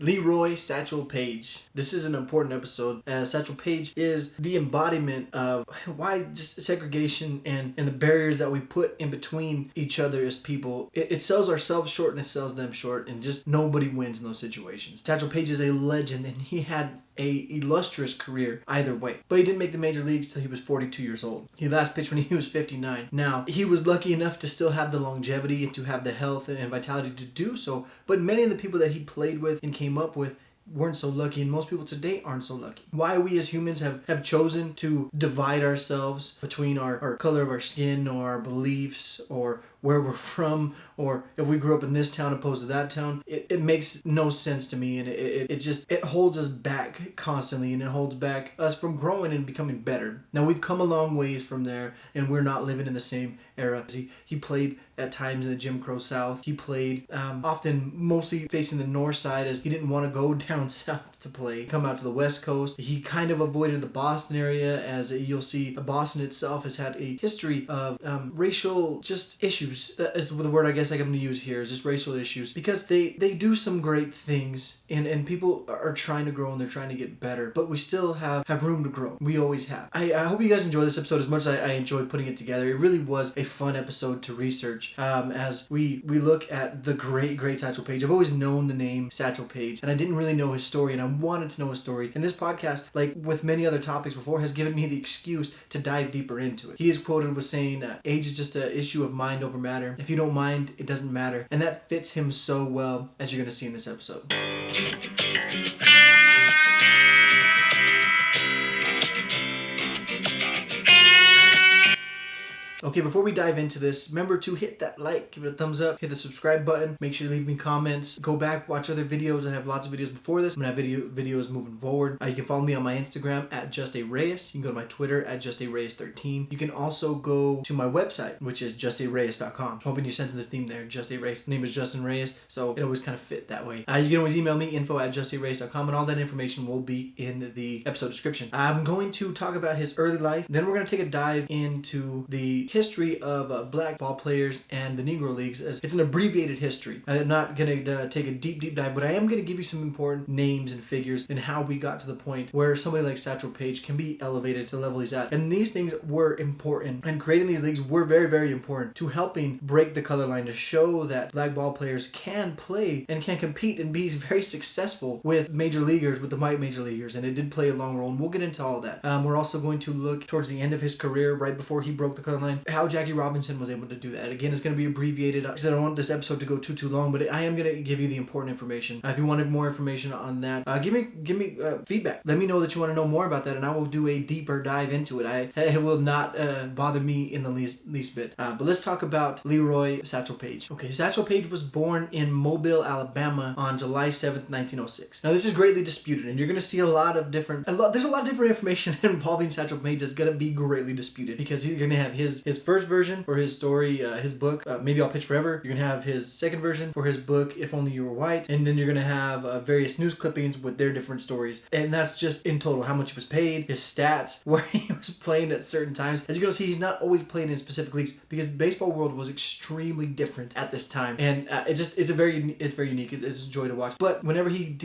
Leroy Satchel Paige. This is an important episode as Satchel Paige is the embodiment of why just segregation and the barriers that we put in between each other as people. It sells ourselves short and it sells them short, and just nobody wins in those situations. Satchel Paige is a legend, and he had a illustrious career either way. But he didn't make the major leagues till he was 42 years old. He last pitched when he was 59. Now, he was lucky enough to still have the longevity and to have the health and vitality to do so, but many of the people that he played with and came up with weren't so lucky, and most people today aren't so lucky. Why we as humans have chosen to divide ourselves between our color of our skin or our beliefs or where we're from, or if we grew up in this town opposed to that town, it makes no sense to me, and it holds us back constantly, and it holds back us from growing and becoming better. Now, we've come a long ways from there, and we're not living in the same era. He played at times in the Jim Crow South. He played often mostly facing the north side, as he didn't want to go down south to play, come out to the west coast. He kind of avoided the Boston area, as you'll see Boston itself has had a history of racial just issues, is the word I guess I'm going to use here, is just racial issues, because they do some great things, and people are trying to grow and they're trying to get better, but we still have room to grow. We always have. I hope you guys enjoy this episode as much as I enjoyed putting it together. It really was a fun episode to research as we look at the great Satchel Paige. I've always known the name Satchel Paige, and I didn't really know his story, and I wanted to know his story. And this podcast, like with many other topics before, has given me the excuse to dive deeper into it. He is quoted with saying, age is just an issue of mind over matter. If you don't mind, it doesn't matter. And that fits him so well, as you're going to see in this episode. Okay, before we dive into this, remember to hit that like, give it a thumbs up, hit the subscribe button, make sure you leave me comments, go back, watch other videos. I have lots of videos before this. I'm going to have videos moving forward. You can follow me on my Instagram at JustAReyes. You can go to my Twitter at JustAReyes13. You can also go to my website, which is justareyes.com. Hoping you're sensing this theme there, Just A Reyes. My name is Justin Reyes, so it always kind of fit that way. You can always email me, info at justareyes.com, and all that information will be in the episode description. I'm going to talk about his early life, then we're going to take a dive into the history of black ball players and the Negro Leagues. As it's an abbreviated history. I'm not going to take a deep dive, but I am going to give you some important names and figures and how we got to the point where somebody like Satchel Paige can be elevated to the level he's at. And these things were important, and creating these leagues were very important to helping break the color line, to show that black ball players can play and can compete and be very successful with major leaguers, with the white major leaguers, and it did play a long role, and we'll get into all that. We're also going to look towards the end of his career, right before he broke the color line, how Jackie Robinson was able to do that. Again, it's going to be abbreviated because I don't want this episode to go too long, but I am going to give you the important information. If you wanted more information on that, give me feedback. Let me know that you want to know more about that, and I will do a deeper dive into it. It will not bother me in the least bit. But let's talk about Leroy Satchel Paige. Okay, Satchel Paige was born in Mobile, Alabama on July 7th, 1906. Now, this is greatly disputed, and you're going to see there's a lot of different information involving Satchel Paige that's going to be greatly disputed, because you're going to have his first version for his story, his book, Maybe I'll Pitch Forever. You're going to have his second version for his book, If Only You Were White. And then you're going to have various news clippings with their different stories. And that's just in total how much he was paid, his stats, where he was playing at certain times. As you're going to see, he's not always playing in specific leagues, because baseball world was extremely different at this time. And it's very unique. It's a joy to watch. But whenever he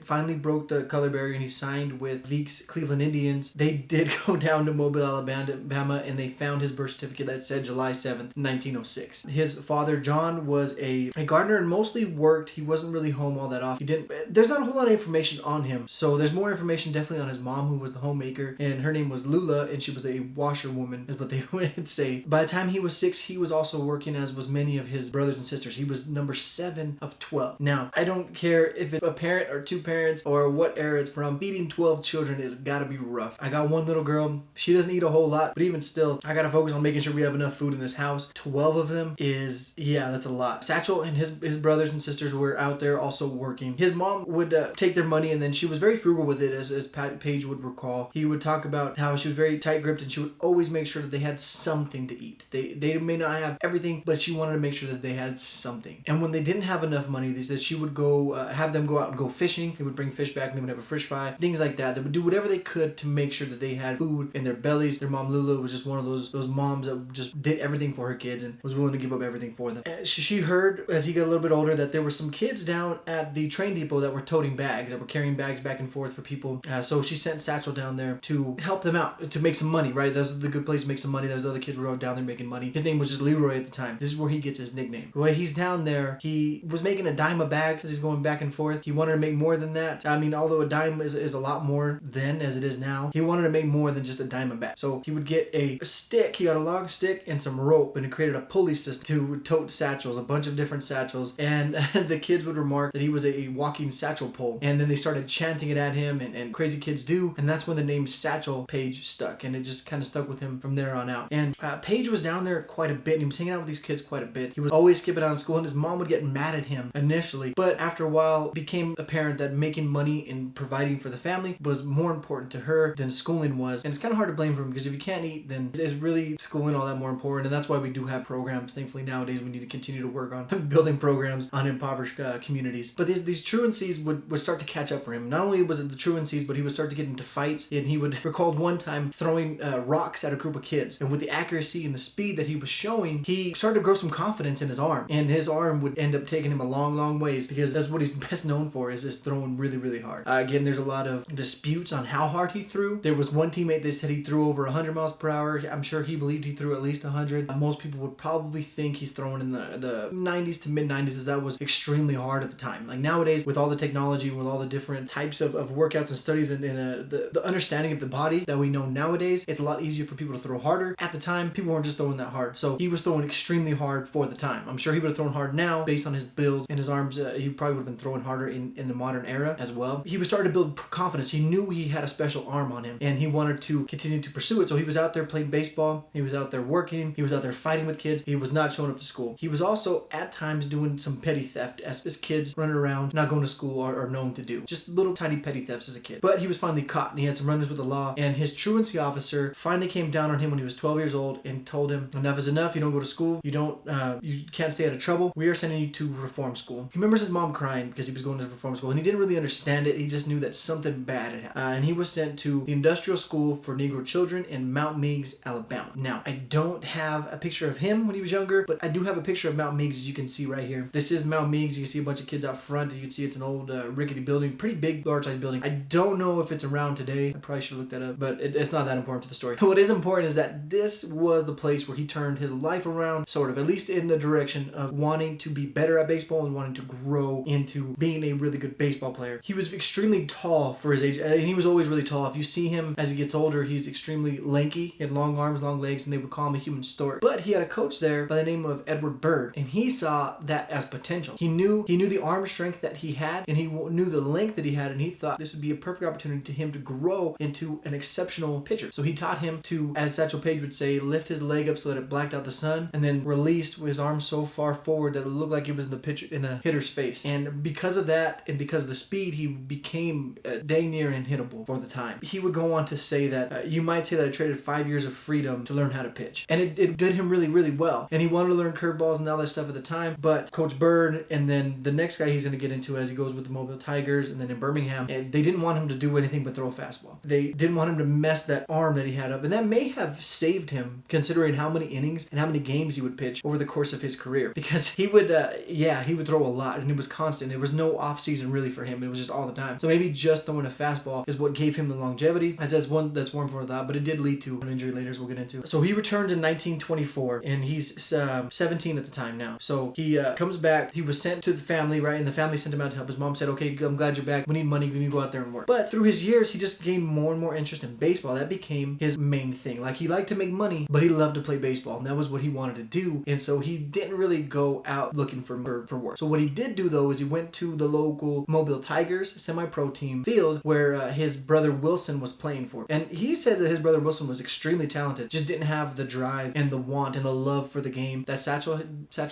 finally broke the color barrier and he signed with Veek's Cleveland Indians, they did go down to Mobile, Alabama, and they found his birth certificate that said July 7th, 1906. His father, John, was a gardener and mostly worked. He wasn't really home all that often. There's not a whole lot of information on him. So there's more information definitely on his mom, who was the homemaker, and her name was Lula, and she was a washerwoman, is what they would say. By the time he was 6, he was also working, as was many of his brothers and sisters. He was number 7 of 12. Now, I don't care if it's a parent or two parents or what era it's from, feeding 12 children is gotta be rough. I got one little girl. She doesn't eat a whole lot, but even still, I gotta focus on making sure we have enough food in this house. 12 of them that's a lot. Satchel and his brothers and sisters were out there also working. His mom would take their money, and then she was very frugal with it, as Paige would recall. He would talk about how she was very tight-gripped, and she would always make sure that they had something to eat. They may not have everything, but she wanted to make sure that they had something. And when they didn't have enough money, they said she would go have them go out and go fishing. They would bring fish back, and they would have a fish fry, things like that. They would do whatever they could to make sure that they had food in their bellies. Their mom Lula was just one of those moms that just did everything for her kids and was willing to give up everything for them. She heard, as he got a little bit older, that there were some kids down at the train depot that were toting bags, that were carrying bags back and forth for people. So she sent Satchel down there to help them out, to make some money, right? That was the good place to make some money. Those other kids were all down there making money. His name was just Leroy at the time. This is where he gets his nickname. While he's down there, he was making a dime a bag because he's going back and forth. He wanted to make more than that. I mean, although a dime is a lot more then as it is now, he wanted to make more than just a dime a bag. So he would get a stick. He got a long stick and some rope, and he created a pulley system to tote satchels, a bunch of different satchels. And the kids would remark that he was a walking satchel pole. And then they started chanting it at him, and crazy kids do. And that's when the name Satchel Paige stuck, and it just kind of stuck with him from there on out. And Paige was down there quite a bit, and he was hanging out with these kids quite a bit. He was always skipping out of school, and his mom would get mad at him initially, but after a while it became apparent that making money and providing for the family was more important to her than schooling was. And it's kind of hard to blame for him, because if you can't eat, then is really schooling all that more important? And that's why we do have programs. Thankfully nowadays we need to continue to work on building programs on impoverished communities. But these truancies would start to catch up for him. Not only was it the truancies, but he would start to get into fights, and he would recall one time throwing rocks at a group of kids. And with the accuracy and the speed that he was showing, he started to grow some confidence in his arm, and his arm would end up taking him a long ways, because that's what he's best known for, is throwing really hard. Again, there's a lot of disputes on how hard he threw. There was one teammate that said he threw over 100 miles per hour. I'm sure he believed he threw at least 100. Most people would probably think he's throwing in the 90s to mid 90s, as that was extremely hard at the time. Like nowadays, with all the technology, with all the different types of workouts and studies, and the understanding of the body that we know nowadays, it's a lot easier for people to throw harder. At the time, people weren't just throwing that hard, so he was throwing extremely hard for the time. I'm sure he would have thrown hard now based on his build and his arms. He probably would have been throwing harder in the modern era as well. He was starting to build confidence. He knew he had a special arm on him, and he wanted to continue to pursue it. So he was out there playing baseball. He was out there working. He was out there fighting with kids. He was not showing up to school. He was also at times doing some petty theft as kids running around not going to school are known to do. Just little tiny petty thefts as a kid. But he was finally caught, and he had some run-ins with the law, and his truancy officer finally came down on him when he was 12 years old and told him, enough is enough. You don't go to school. You can't stay out of trouble. We are sending you to reform school. He remembers his mom crying because he was going to reform school, and he didn't really understand it. He just knew that something bad had happened. And he was sent to the Industrial School for Negro Children in Mount Meigs, Alabama. Now, I don't have a picture of him when he was younger, but I do have a picture of Mount Meigs, as you can see right here. This is Mount Meigs. You can see a bunch of kids out front. You can see it's an old rickety building, pretty big, large-sized building. I don't know if it's around today. I probably should look that up, but it's not that important to the story. What is important is that this was the place where he turned his life around, sort of, at least in the direction of wanting to be better at baseball and wanting to grow into being a really good baseball player. He was extremely tall for his age, and he was always really tall. If you see him as he gets older, he's extremely lanky. He had long arms, long legs, and they would call him a human stork. But he had a coach there by the name of Edward Bird, and he saw that as potential. He knew the arm strength that he had, and he knew the length that he had, and he thought this would be a perfect opportunity to him to grow into an exceptional pitcher. So he taught him to, as Satchel Paige would say, lift his leg up so that it blacked out the sun, and then release his arm so far forward that it looked like it was in the hitter's face. And because of that, and because of the speed, he became dang near unhittable for the time. He would go on to say that you might say that I traded 5 years of freedom to learn how to pitch, and it did him really well. And he wanted to learn curveballs and all that stuff at the time, but Coach Bird, and then the next guy he's going to get into as he goes with the Mobile Tigers, and then in Birmingham, and they didn't want him to do anything but throw a fastball. They didn't want him to mess that arm that he had up, and that may have saved him considering how many innings and how many games he would pitch over the course of his career, because he would throw a lot, and it was constant. There was no off season really for him. It was just all the time. So maybe just throwing a fastball is what gave him the longevity. That's one that's more important for that, but it did lead to an injury later, as we'll get into. So he returned in 1924, and he's 17 at the time now. So he comes back. He was sent to the family, right? And the family sent him out to help. His mom said, okay, I'm glad you're back. We need money. We need to go out there and work. But through his years, he just gained more and more interest in baseball. That became his main thing. Like, he liked to make money, but he loved to play baseball, and that was what he wanted to do. And so he didn't really go out looking for work. So what he did do, though, is he went to the local Mobile Tigers semi-pro team field where his brother Wilson was playing for. And he said that his brother Wilson was extremely talented, just didn't have the drive and the want and the love for the game that Satchel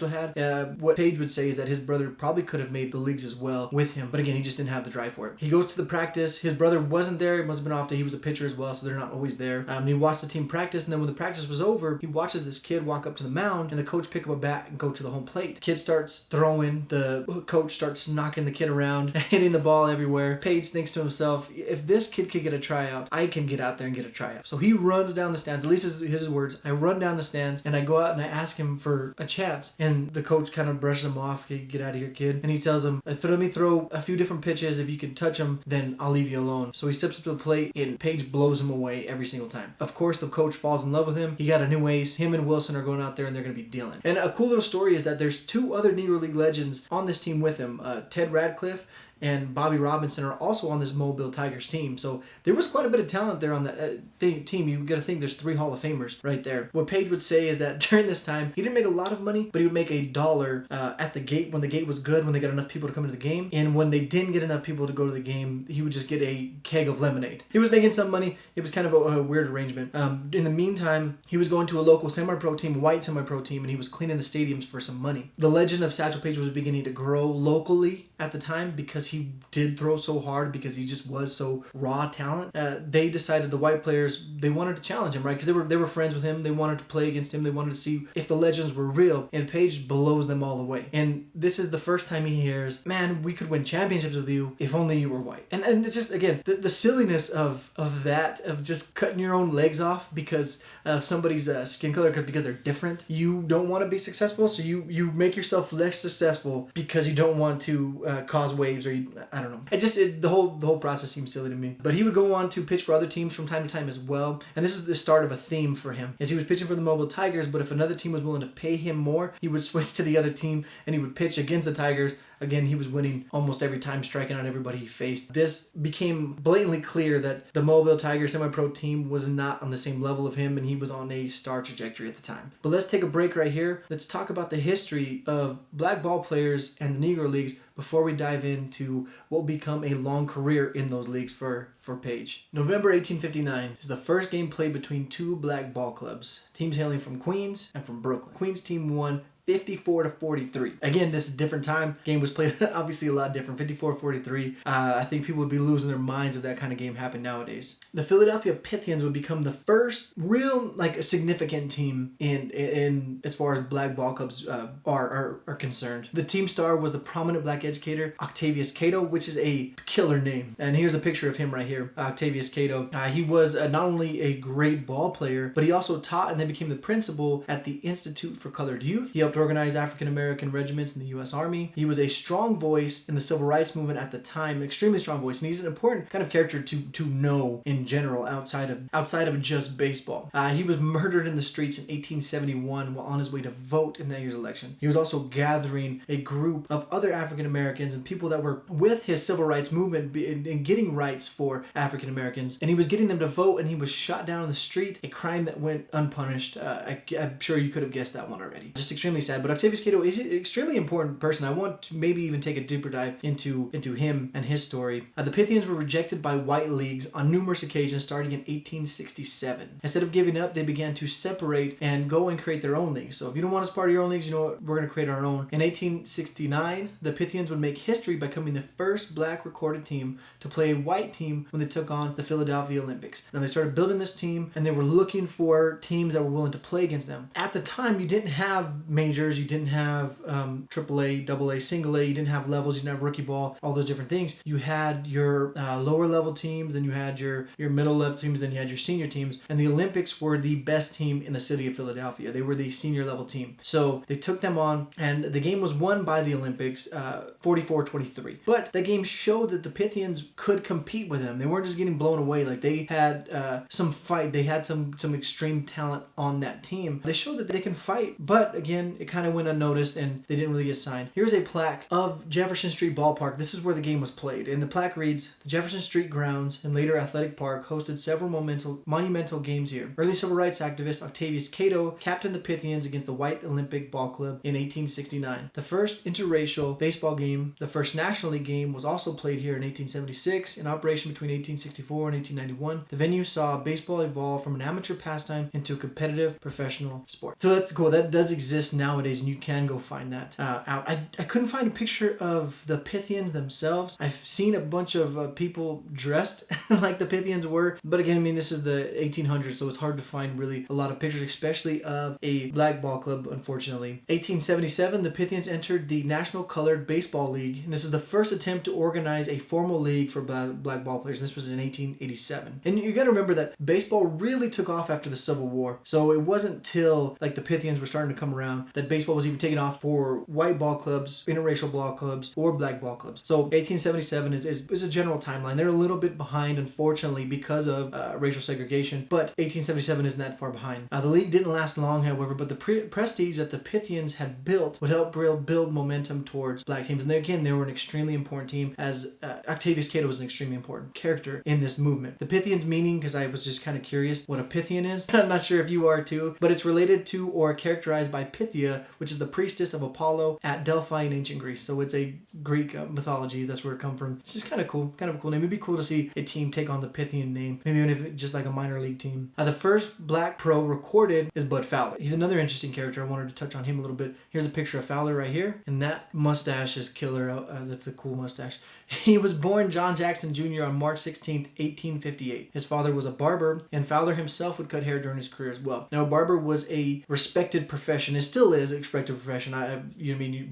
had. What Paige would say is that his brother probably could have made the leagues as well with him, but again, he just didn't have the drive for it. He goes to the practice. His brother wasn't there. It must have been off day. He was a pitcher as well, so they're not always there. He watched the team practice, and then when the practice was over, he watches this kid walk up to the mound, and the coach pick up a bat and go to the home plate. The kid starts throwing. The coach starts knocking the kid around, hitting the ball everywhere. Paige thinks to himself, if this kid could get a tryout, I can get out there and get a tryout. So he runs down the stands, at least his words. afterwards, I run down the stands and I go out and I ask him for a chance. And the coach kind of brushes him off. "Okay, get out of here, kid." And he tells him, "Let me throw a few different pitches. If you can touch them, then I'll leave you alone." So he steps up to the plate and Paige blows him away every single time. Of course, the coach falls in love with him. He got a new ace. Him and Wilson are going out there and they're going to be dealing. And a cool little story is that there's 2 other Negro League legends on this team with him. Ted Radcliffe and Bobby Robinson are also on this Mobile Tigers team. So there was quite a bit of talent there on the team. You got to think there's 3 Hall of Famers right there. What Paige would say is that during this time, he didn't make a lot of money, but he would make $1 at the gate when the gate was good, when they got enough people to come into the game. And when they didn't get enough people to go to the game, he would just get a keg of lemonade. He was making some money. It was kind of a weird arrangement. In the meantime, he was going to a local semi-pro team, a white semi-pro team, and he was cleaning the stadiums for some money. The legend of Satchel Paige was beginning to grow locally at the time because he did throw so hard, because he just was so raw talent. They decided, the white players, they wanted to challenge him, right? Because they were friends with him. They wanted to play against him. They wanted to see if the legends were real. And Paige blows them all away. And this is the first time he hears, "Man, we could win championships with you if only you were white." And it's just, again, the silliness of that, of just cutting your own legs off because of somebody's skin color, because they're different. You don't want to be successful, so you make yourself less successful because you don't want to cause waves, or I don't know. The whole process seems silly to me. But he would go on to pitch for other teams from time to time as well. And this is the start of a theme for him. As he was pitching for the Mobile Tigers, but if another team was willing to pay him more, he would switch to the other team and he would pitch against the Tigers. Again, he was winning almost every time, striking out everybody he faced. This became blatantly clear that the Mobile Tigers semi-pro team was not on the same level of him, and he was on a star trajectory at the time. But let's take a break right here. Let's talk about the history of black ball players and the Negro Leagues before we dive into what will become a long career in those leagues for Paige. November 1859 is the first game played between 2 black ball clubs, teams hailing from Queens and from Brooklyn. Queens team won 54-43. Again, this is a different time. Game was played obviously a lot different. 54-43. I think people would be losing their minds if that kind of game happened nowadays. The Philadelphia Pythians would become the first real significant team in as far as black ball clubs are concerned. The team star was the prominent black educator Octavius Cato, which is a killer name. And here's a picture of him right here, Octavius Cato. He was not only a great ball player, but he also taught and then became the principal at the Institute for Colored Youth. He helped organize African-American regiments in the U.S. Army. He was a strong voice in the civil rights movement at the time, an extremely strong voice, and he's an important kind of character to know in general outside of just baseball. He was murdered in the streets in 1871 while on his way to vote in that year's election. He was also gathering a group of other African-Americans and people that were with his civil rights movement and getting rights for African-Americans, and he was getting them to vote, and he was shot down in the street, a crime that went unpunished. I'm sure you could have guessed that one already. Just extremely sad, but Octavius Cato is an extremely important person. I want to maybe even take a deeper dive into him and his story. The Pythians were rejected by white leagues on numerous occasions starting in 1867. Instead of giving up, they began to separate and go and create their own leagues. So if you don't want us part of your own leagues, you know what? We're going to create our own. In 1869, the Pythians would make history by becoming the first black recorded team to play a white team when they took on the Philadelphia Olympics. Now they started building this team, and they were looking for teams that were willing to play against them. At the time, you didn't have majors, you didn't have AAA, AA, single A, you didn't have levels, you didn't have rookie ball, all those different things. You had your lower level teams, then you had your middle level teams, then you had your senior teams, and the Olympics were the best team in the city of Philadelphia. They were the senior level team. So they took them on, and the game was won by the Olympics 44-23. But the game showed that the Pythians could compete with them. They weren't just getting blown away. Like, they had some fight. They had some extreme talent on that team. They showed that they can fight, but again, it kind of went unnoticed and they didn't really get signed. Here's a plaque of Jefferson Street Ballpark. This is where the game was played, and the plaque reads, "The Jefferson Street grounds and later Athletic Park hosted several monumental games here. Early civil rights activist Octavius Cato captained the Pythians against the White Olympic Ball Club in 1869. The first interracial baseball game, the first National League game, was also played here in 1876. In operation between 1864 and 1891, the venue saw baseball evolve from an amateur pastime into a competitive professional sport." So that's cool. That does exist now nowadays, and you can go find that out. I couldn't find a picture of the Pythians themselves. I've seen a bunch of people dressed like the Pythians were, but again, I mean, this is the 1800s, so it's hard to find really a lot of pictures, especially of a black ball club, unfortunately. 1877, the Pythians entered the National Colored Baseball League, and this is the first attempt to organize a formal league for black ball players. This was in 1887. And you got to remember that baseball really took off after the Civil War, so it wasn't till like the Pythians were starting to come around that baseball was even taking off for white ball clubs, interracial ball clubs, or black ball clubs. So 1877 is a general timeline. They're a little bit behind, unfortunately, because of racial segregation, but 1877 isn't that far behind. The league didn't last long, however, but the prestige that the Pythians had built would help build momentum towards black teams. And again, they were an extremely important team, as Octavius Cato was an extremely important character in this movement. The Pythians meaning, because I was just kind of curious what a Pythian is. I'm not sure if you are too, but it's related to or characterized by Pythia, which is the priestess of Apollo at Delphi in ancient Greece. So it's a Greek mythology. That's where it comes from. It's just kind of cool. Kind of a cool name. It'd be cool to see a team take on the Pythian name. Maybe even if it's just like a minor league team. The first black pro recorded is Bud Fowler. He's another interesting character. I wanted to touch on him a little bit. Here's a picture of Fowler right here. And that mustache is killer. That's a cool mustache. He was born John Jackson Jr. on March 16th, 1858. His father was a barber, and Fowler himself would cut hair during his career as well. Now, a barber was a respected profession. It still is a respected profession.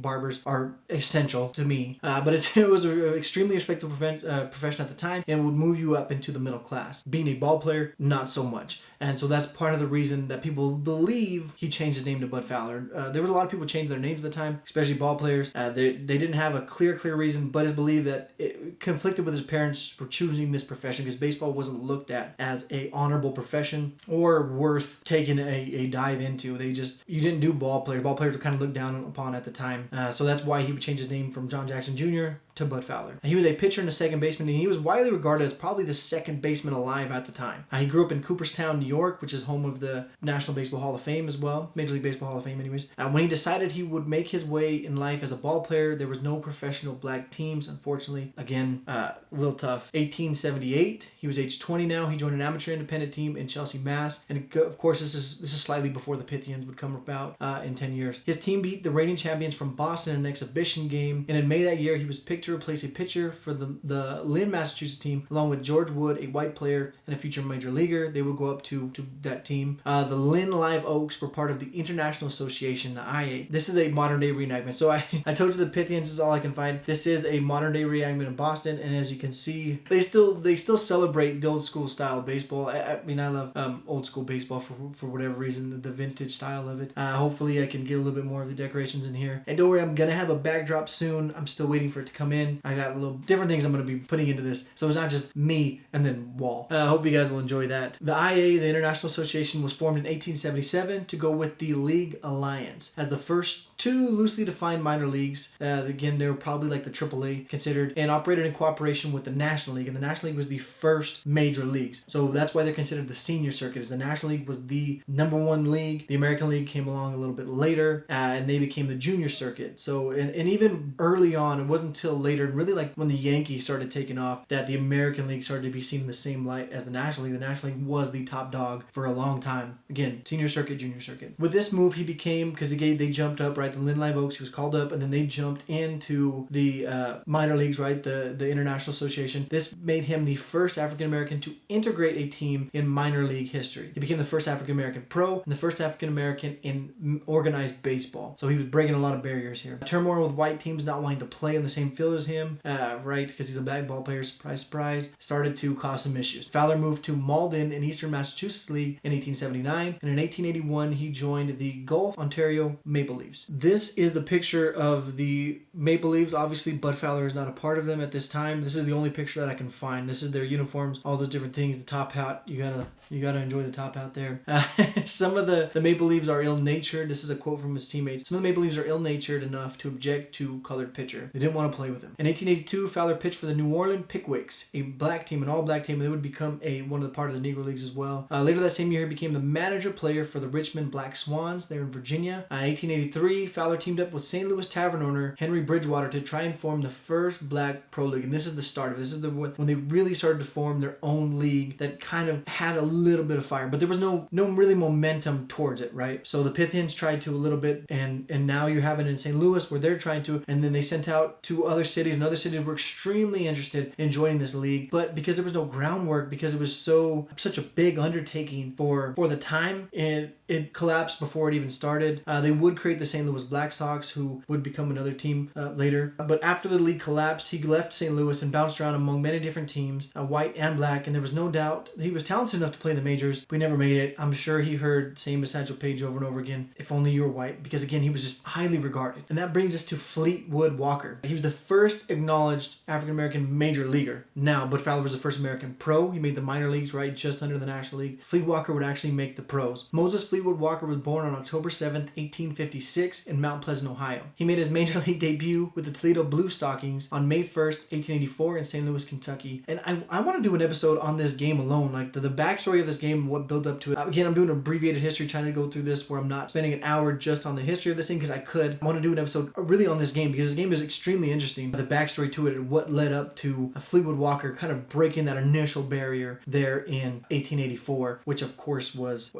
Barbers are essential to me. But it was an extremely respected profession at the time, and would move you up into the middle class. Being a ball player, not so much. And so that's part of the reason that people believe he changed his name to Bud Fowler. There was a lot of people change their names at the time, especially ball players. They didn't have a clear reason, but it's believed that it conflicted with his parents for choosing this profession, because baseball wasn't looked at as a honorable profession or worth taking a dive into. You didn't do ball players. Ball players were kind of looked down upon at the time. So that's why he would change his name from John Jackson Jr. to Bud Fowler. He was a pitcher and a second baseman, and he was widely regarded as probably the second baseman alive at the time. He grew up in Cooperstown, New York, which is home of the National Baseball Hall of Fame as well. Major League Baseball Hall of Fame anyways. When he decided he would make his way in life as a ball player, there was no professional black teams, unfortunately. Again, a little tough. 1878, he was age 20 now. He joined an amateur independent team in Chelsea, Mass. And of course, this is slightly before the Pythians would come about in 10 years. His team beat the reigning champions from Boston in an exhibition game. And in May that year, he was picked to replace a pitcher for the Lynn, Massachusetts team, along with George Wood, a white player and a future major leaguer. They would go up to that team. The Lynn Live Oaks were part of the International Association, the IA. This is a modern day reenactment. So I told you the Pythians is all I can find. This is a modern day reenactment in Boston, and as you can see, they still celebrate the old school style of baseball. I mean, I love old school baseball for whatever reason, the vintage style of it. Hopefully I can get a little bit more of the decorations in here. And don't worry, I'm gonna have a backdrop soon. I'm still waiting for it to come in. I got a little different things I'm gonna be putting into this, so it's not just me and then wall. I hope you guys will enjoy that. The IA, the International Association, was formed in 1877 to go with the League Alliance as the first two loosely defined minor leagues. Again, they were probably like the AAA considered, and operated in cooperation with the National League. And the National League was the first major leagues. So that's why they're considered the senior circuit, as the National League was the #1 league. The American League came along a little bit later, and they became the junior circuit. So, and even early on, it wasn't until later, really like when the Yankees started taking off, that the American League started to be seen in the same light as the National League. The National League was the top dog for a long time. Again, senior circuit, junior circuit. With this move, he became, because they jumped up, right? The Lynn Live Oaks, he was called up, and then they jumped into the minor leagues, right? The International Association. This made him the first African American to integrate a team in minor league history. He became the first African American pro and the first African American in organized baseball. So he was breaking a lot of barriers here. Turmoil with white teams not wanting to play on the same field as him, right? Because he's a black ball player, surprise, surprise, started to cause some issues. Fowler moved to Malden in Eastern Massachusetts League in 1879, and in 1881 he joined the Gulf, Ontario Maple Leafs. This is the picture of the Maple Leafs. Obviously, Bud Fowler is not a part of them at this time. This is the only picture that I can find. This is their uniforms, all those different things. The top hat, you gotta enjoy the top hat there. Some of the Maple Leafs are ill-natured. This is a quote from his teammates. Some of the Maple Leafs are ill-natured enough to object to colored pitcher. They didn't want to play with with him. In 1882, Fowler pitched for the New Orleans Pickwicks, a black team, an all-black team, and they would become one of the part of the Negro Leagues as well. Later that same year, he became the manager player for the Richmond Black Swans there in Virginia. In 1883, Fowler teamed up with St. Louis Tavern owner Henry Bridgewater to try and form the first black pro league, and this is the start of it. This is when they really started to form their own league that kind of had a little bit of fire, but there was no really momentum towards it, right? So the Pythians tried to a little bit, and now you have it in St. Louis where they're trying to, and then they sent out to other cities, and other cities were extremely interested in joining this league, but because there was no groundwork, because it was such a big undertaking for the time, it collapsed before it even started. They would create the St. Louis Black Sox, who would become another team later. But after the league collapsed, he left St. Louis and bounced around among many different teams, white and black, and there was no doubt he was talented enough to play in the majors, but he never made it. I'm sure he heard same as Satchel Paige over and over again, if only you were white, because again, he was just highly regarded. And that brings us to Fleetwood Walker. He was the first acknowledged African-American major leaguer. Now, but Fowler was the first American pro. He made the minor leagues, right, just under the National League. Fleetwood Walker would actually make the pros. Moses Fleetwood Walker was born on October 7th, 1856 in Mount Pleasant, Ohio. He made his major league debut with the Toledo Blue Stockings on May 1st, 1884 in St. Louis, Kentucky. And I want to do an episode on this game alone, like the backstory of this game and what built up to it. Again, I'm doing an abbreviated history, trying to go through this where I'm not spending an hour just on the history of this thing because I could. I want to do an episode really on this game because this game is extremely interesting. The backstory to it and what led up to Fleetwood Walker kind of breaking that initial barrier there in 1884, which of course was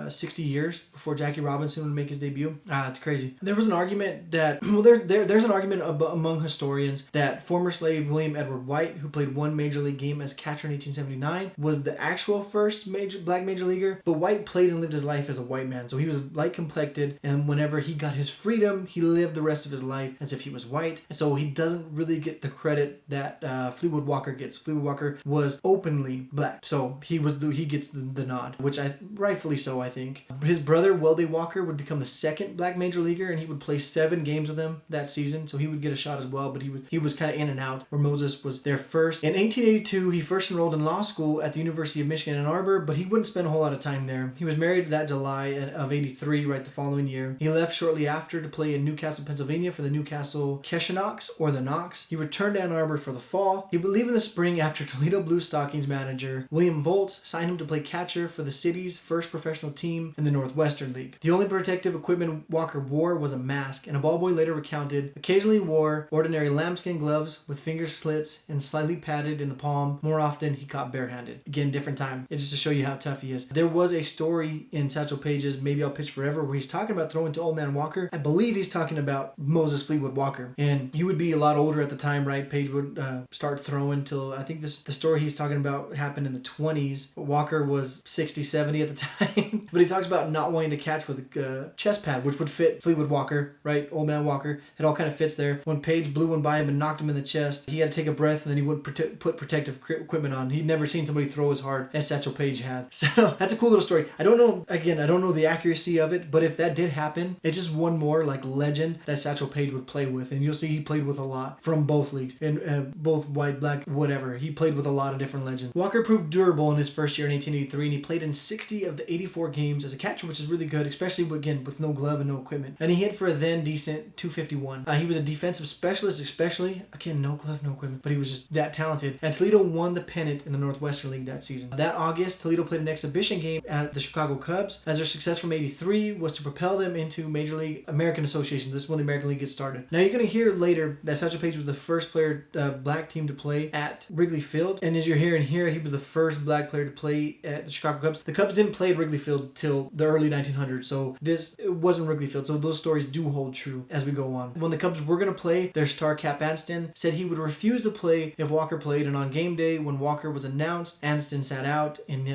60 years before Jackie Robinson would make his debut. It's crazy. There was an argument that, there's an argument among historians that former slave William Edward White, who played one major league game as catcher in 1879, was the actual first black major leaguer, but White played and lived his life as a white man, so he was light complected, and whenever he got his freedom, he lived the rest of his life as if he was white, and so he doesn't really get the credit that Fleetwood Walker gets. Fleetwood Walker was openly black, so he gets the nod, which rightfully so, I think. His brother Weldy Walker would become the second black major leaguer, and he would play 7 games with them that season, so he would get a shot as well, but he was kind of in and out, where Moses was there first. In 1882, he first enrolled in law school at the University of Michigan Ann Arbor, but he wouldn't spend a whole lot of time there. He was married that July of 83, right the following year. He left shortly after to play in Newcastle, Pennsylvania for the Newcastle Keshenocks, or the Knox. He returned to Ann Arbor for the fall. He would leave in the spring after Toledo Blue Stockings manager William Volz signed him to play catcher for the city's first professional team in the Northwestern League. The only protective equipment Walker wore was a mask, and a ball boy later recounted occasionally wore ordinary lambskin gloves with finger slits and slightly padded in the palm. More often, he caught barehanded. Again, different time. It's just to show you how tough he is. There was a story in Satchel Paige's Maybe I'll Pitch Forever where he's talking about throwing to Old Man Walker. I believe he's talking about Moses Fleetwood Walker, and he would be a lot older at the time, right? Paige would start throwing till, I think the story he's talking about happened in the 20s. Walker was 60, 70 at the time. But he talks about not wanting to catch with a chest pad, which would fit Fleetwood Walker, right? Old Man Walker. It all kind of fits there. When Paige blew one by him and knocked him in the chest, he had to take a breath, and then he wouldn't put protective equipment on. He'd never seen somebody throw as hard as Satchel Paige had. So that's a cool little story. I don't know the accuracy of it, but if that did happen, it's just one more like legend that Satchel Paige would play with, and you'll see he played with a lot from both leagues, and both white, black, whatever. He played with a lot of different legends. Walker proved durable in his first year in 1883, and he played in 60 of the 84 games as a catcher, which is really good, especially again with no glove and no equipment. And he hit for a then decent 251. He was a defensive specialist, especially again no glove, no equipment, but he was just that talented. And Toledo won the pennant in the Northwestern League that season. That August, Toledo played an exhibition game at the Chicago Cubs, as their success from 83 was to propel them into Major League American Association. This is when the American League gets started. Now you're going to hear later that Satchel Paige was the first black team to play at Wrigley Field, and as you're hearing here, he was the first black player to play at the Chicago Cubs. The Cubs didn't play at Wrigley Field till the early 1900s, so it wasn't Wrigley Field, so those stories do hold true as we go on. When the Cubs were going to play, their star Cap Anston said he would refuse to play if Walker played, and on game day when Walker was announced, Anston sat out, and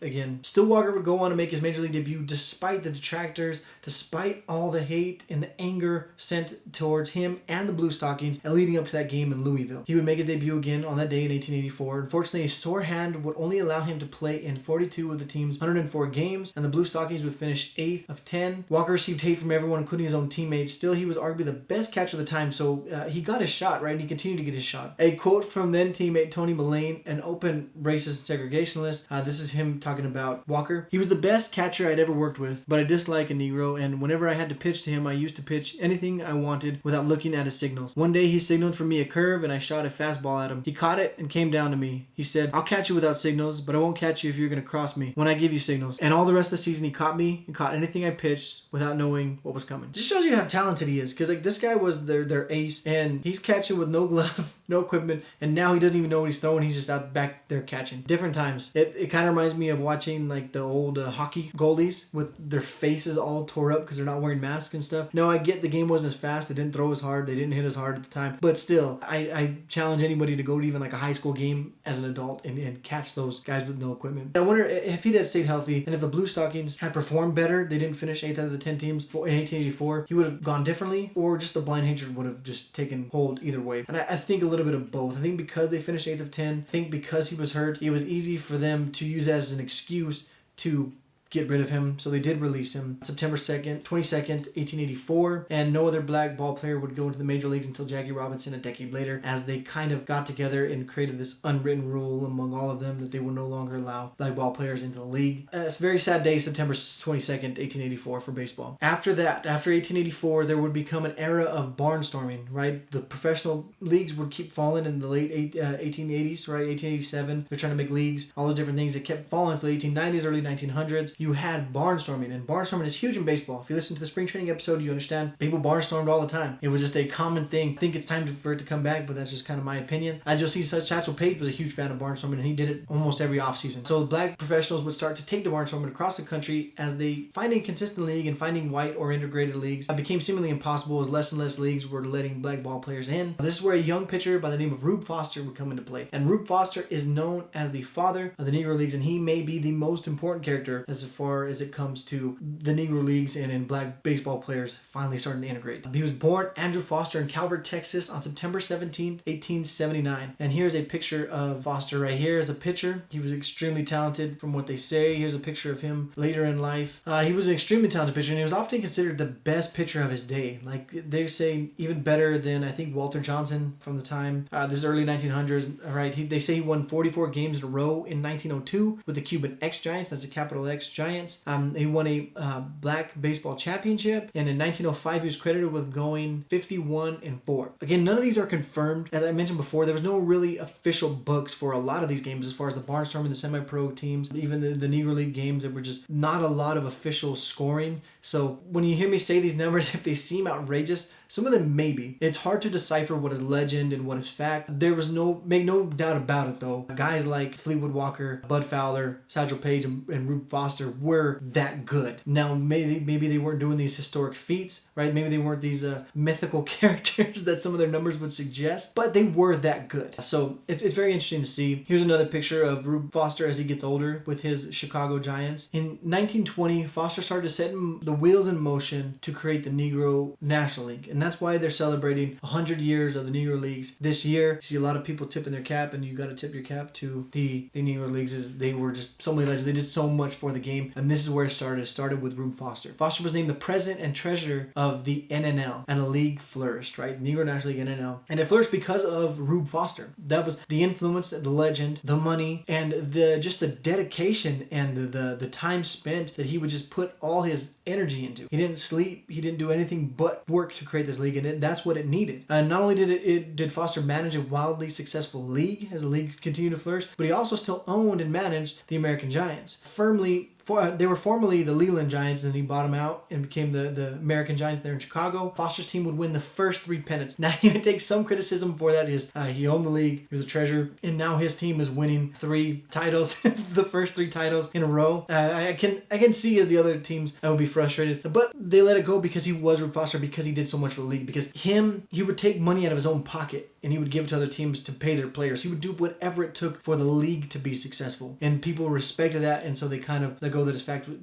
again, still Walker would go on to make his Major League debut despite the detractors, despite all the hate and the anger sent towards him and the Blue Stockings, and leading up to that game in Louisville. He would make his debut again on that day in 1884. Unfortunately, a sore hand would only allow him to play in 42 of the team's 104 144 games, and the Blue Stockings would finish 8th of 10. Walker received hate from everyone, including his own teammates. Still, he was arguably the best catcher of the time, so he got his shot, right? And he continued to get his shot. A quote from then teammate Tony Mullane, an open racist segregationalist. This is him talking about Walker. He was the best catcher I'd ever worked with, but I dislike a Negro, and whenever I had to pitch to him, I used to pitch anything I wanted without looking at his signals. One day, he signaled for me a curve, and I shot a fastball at him. He caught it and came down to me. He said, "I'll catch you without signals, but I won't catch you if you're going to cross me when I give you signals." And all the rest of the season, he caught me and caught anything I pitched without knowing what was coming. Just shows you how talented he is, because like this guy was their ace, and he's catching with no glove, no equipment, and now he doesn't even know what he's throwing. He's just out back there catching. Different times. It kind of reminds me of watching like the old hockey goalies with their faces all tore up because they're not wearing masks and stuff. No, I get the game wasn't as fast. They didn't throw as hard. They didn't hit as hard at the time. But still, I challenge anybody to go to even like a high school game as an adult and catch those guys with no equipment. I wonder if he'd have stayed healthy and if the Blue Stockings had performed better, they didn't finish 8th out of the 10 teams in 1884, he would have gone differently, or just the blind hatred would have just taken hold either way. And I think a little bit of both. I think because they finished 8th of 10, I think because he was hurt, it was easy for them to use as an excuse to get rid of him, so they did release him September 22nd, 1884, and no other black ball player would go into the major leagues until Jackie Robinson a decade later, as they kind of got together and created this unwritten rule among all of them that they would no longer allow black ball players into the league. It's a very sad day, September 22nd, 1884 for baseball. After that, after 1884, there would become an era of barnstorming, right? The professional leagues would keep falling in the late 1880s, right? 1887, they're trying to make leagues, all the different things that kept falling until the 1890s, early 1900s. You had barnstorming, and barnstorming is huge in baseball. If you listen to the spring training episode, you understand people barnstormed all the time. It was just a common thing. I think it's time for it to come back, but that's just kind of my opinion. As you'll see, Satchel Paige was a huge fan of barnstorming, and he did it almost every offseason. So black professionals would start to take the barnstorming across the country as they find a consistent league, and finding white or integrated leagues became seemingly impossible as less and less leagues were letting black ball players in. This is where a young pitcher by the name of Rube Foster would come into play. And Rube Foster is known as the father of the Negro Leagues, and he may be the most important character as far as it comes to the Negro Leagues and in black baseball players finally starting to integrate. He was born Andrew Foster in Calvert, Texas on September 17th, 1879. And here's a picture of Foster right here as a pitcher. He was extremely talented from what they say. Here's a picture of him later in life. He was an extremely talented pitcher, and he was often considered the best pitcher of his day. Like they say even better than I think Walter Johnson from the time. This is early 1900s, right? They say he won 44 games in a row in 1902 with the Cuban X Giants. That's a capital X Giants. He won a black baseball championship, and in 1905 he was credited with going 51-4. Again, none of these are confirmed. As I mentioned before, there was no really official books for a lot of these games as far as the barnstorming, the semi-pro teams, even the Negro League games. That were just not a lot of official scoring. So when you hear me say these numbers, if they seem outrageous, some of them maybe. It's hard to decipher what is legend and what is fact. There was make no doubt about it though. Guys like Fleetwood Walker, Bud Fowler, Satchel Paige, and Rube Foster were that good. Now maybe they weren't doing these historic feats, right? Maybe they weren't these mythical characters that some of their numbers would suggest, but they were that good. So it's very interesting to see. Here's another picture of Rube Foster as he gets older with his Chicago Giants. In 1920, Foster started to set the wheels in motion to create the Negro National League, and that's why they're celebrating 100 years of the Negro Leagues this year. You see a lot of people tipping their cap, and you got to tip your cap to the Negro Leagues, as they were just so many legends. They did so much for the game, and this is where it started. It started with Rube Foster. Foster was named the president and treasurer of the NNL, and the league flourished, right? Negro National League, NNL. And it flourished because of Rube Foster. That was the influence, the legend, the money, and just the dedication and the time spent that he would just put all his energy into. He didn't sleep. He didn't do anything but work to create this league, and that's what it needed. And not only did Foster manage a wildly successful league as the league continued to flourish, but he also still owned and managed the American Giants. They were formerly the Leland Giants, and he bought them out and became the American Giants there in Chicago. Foster's team would win the first 3 pennants. Now, he would take some criticism for that. He owned the league, he was a treasurer, and now his team is winning 3 titles, the first 3 titles in a row. I can see as the other teams would be frustrated, but they let it go because he was Rube Foster, because he did so much for the league, because he would take money out of his own pocket and he would give it to other teams to pay their players. He would do whatever it took for the league to be successful, and people respected that, and so they kind of let go that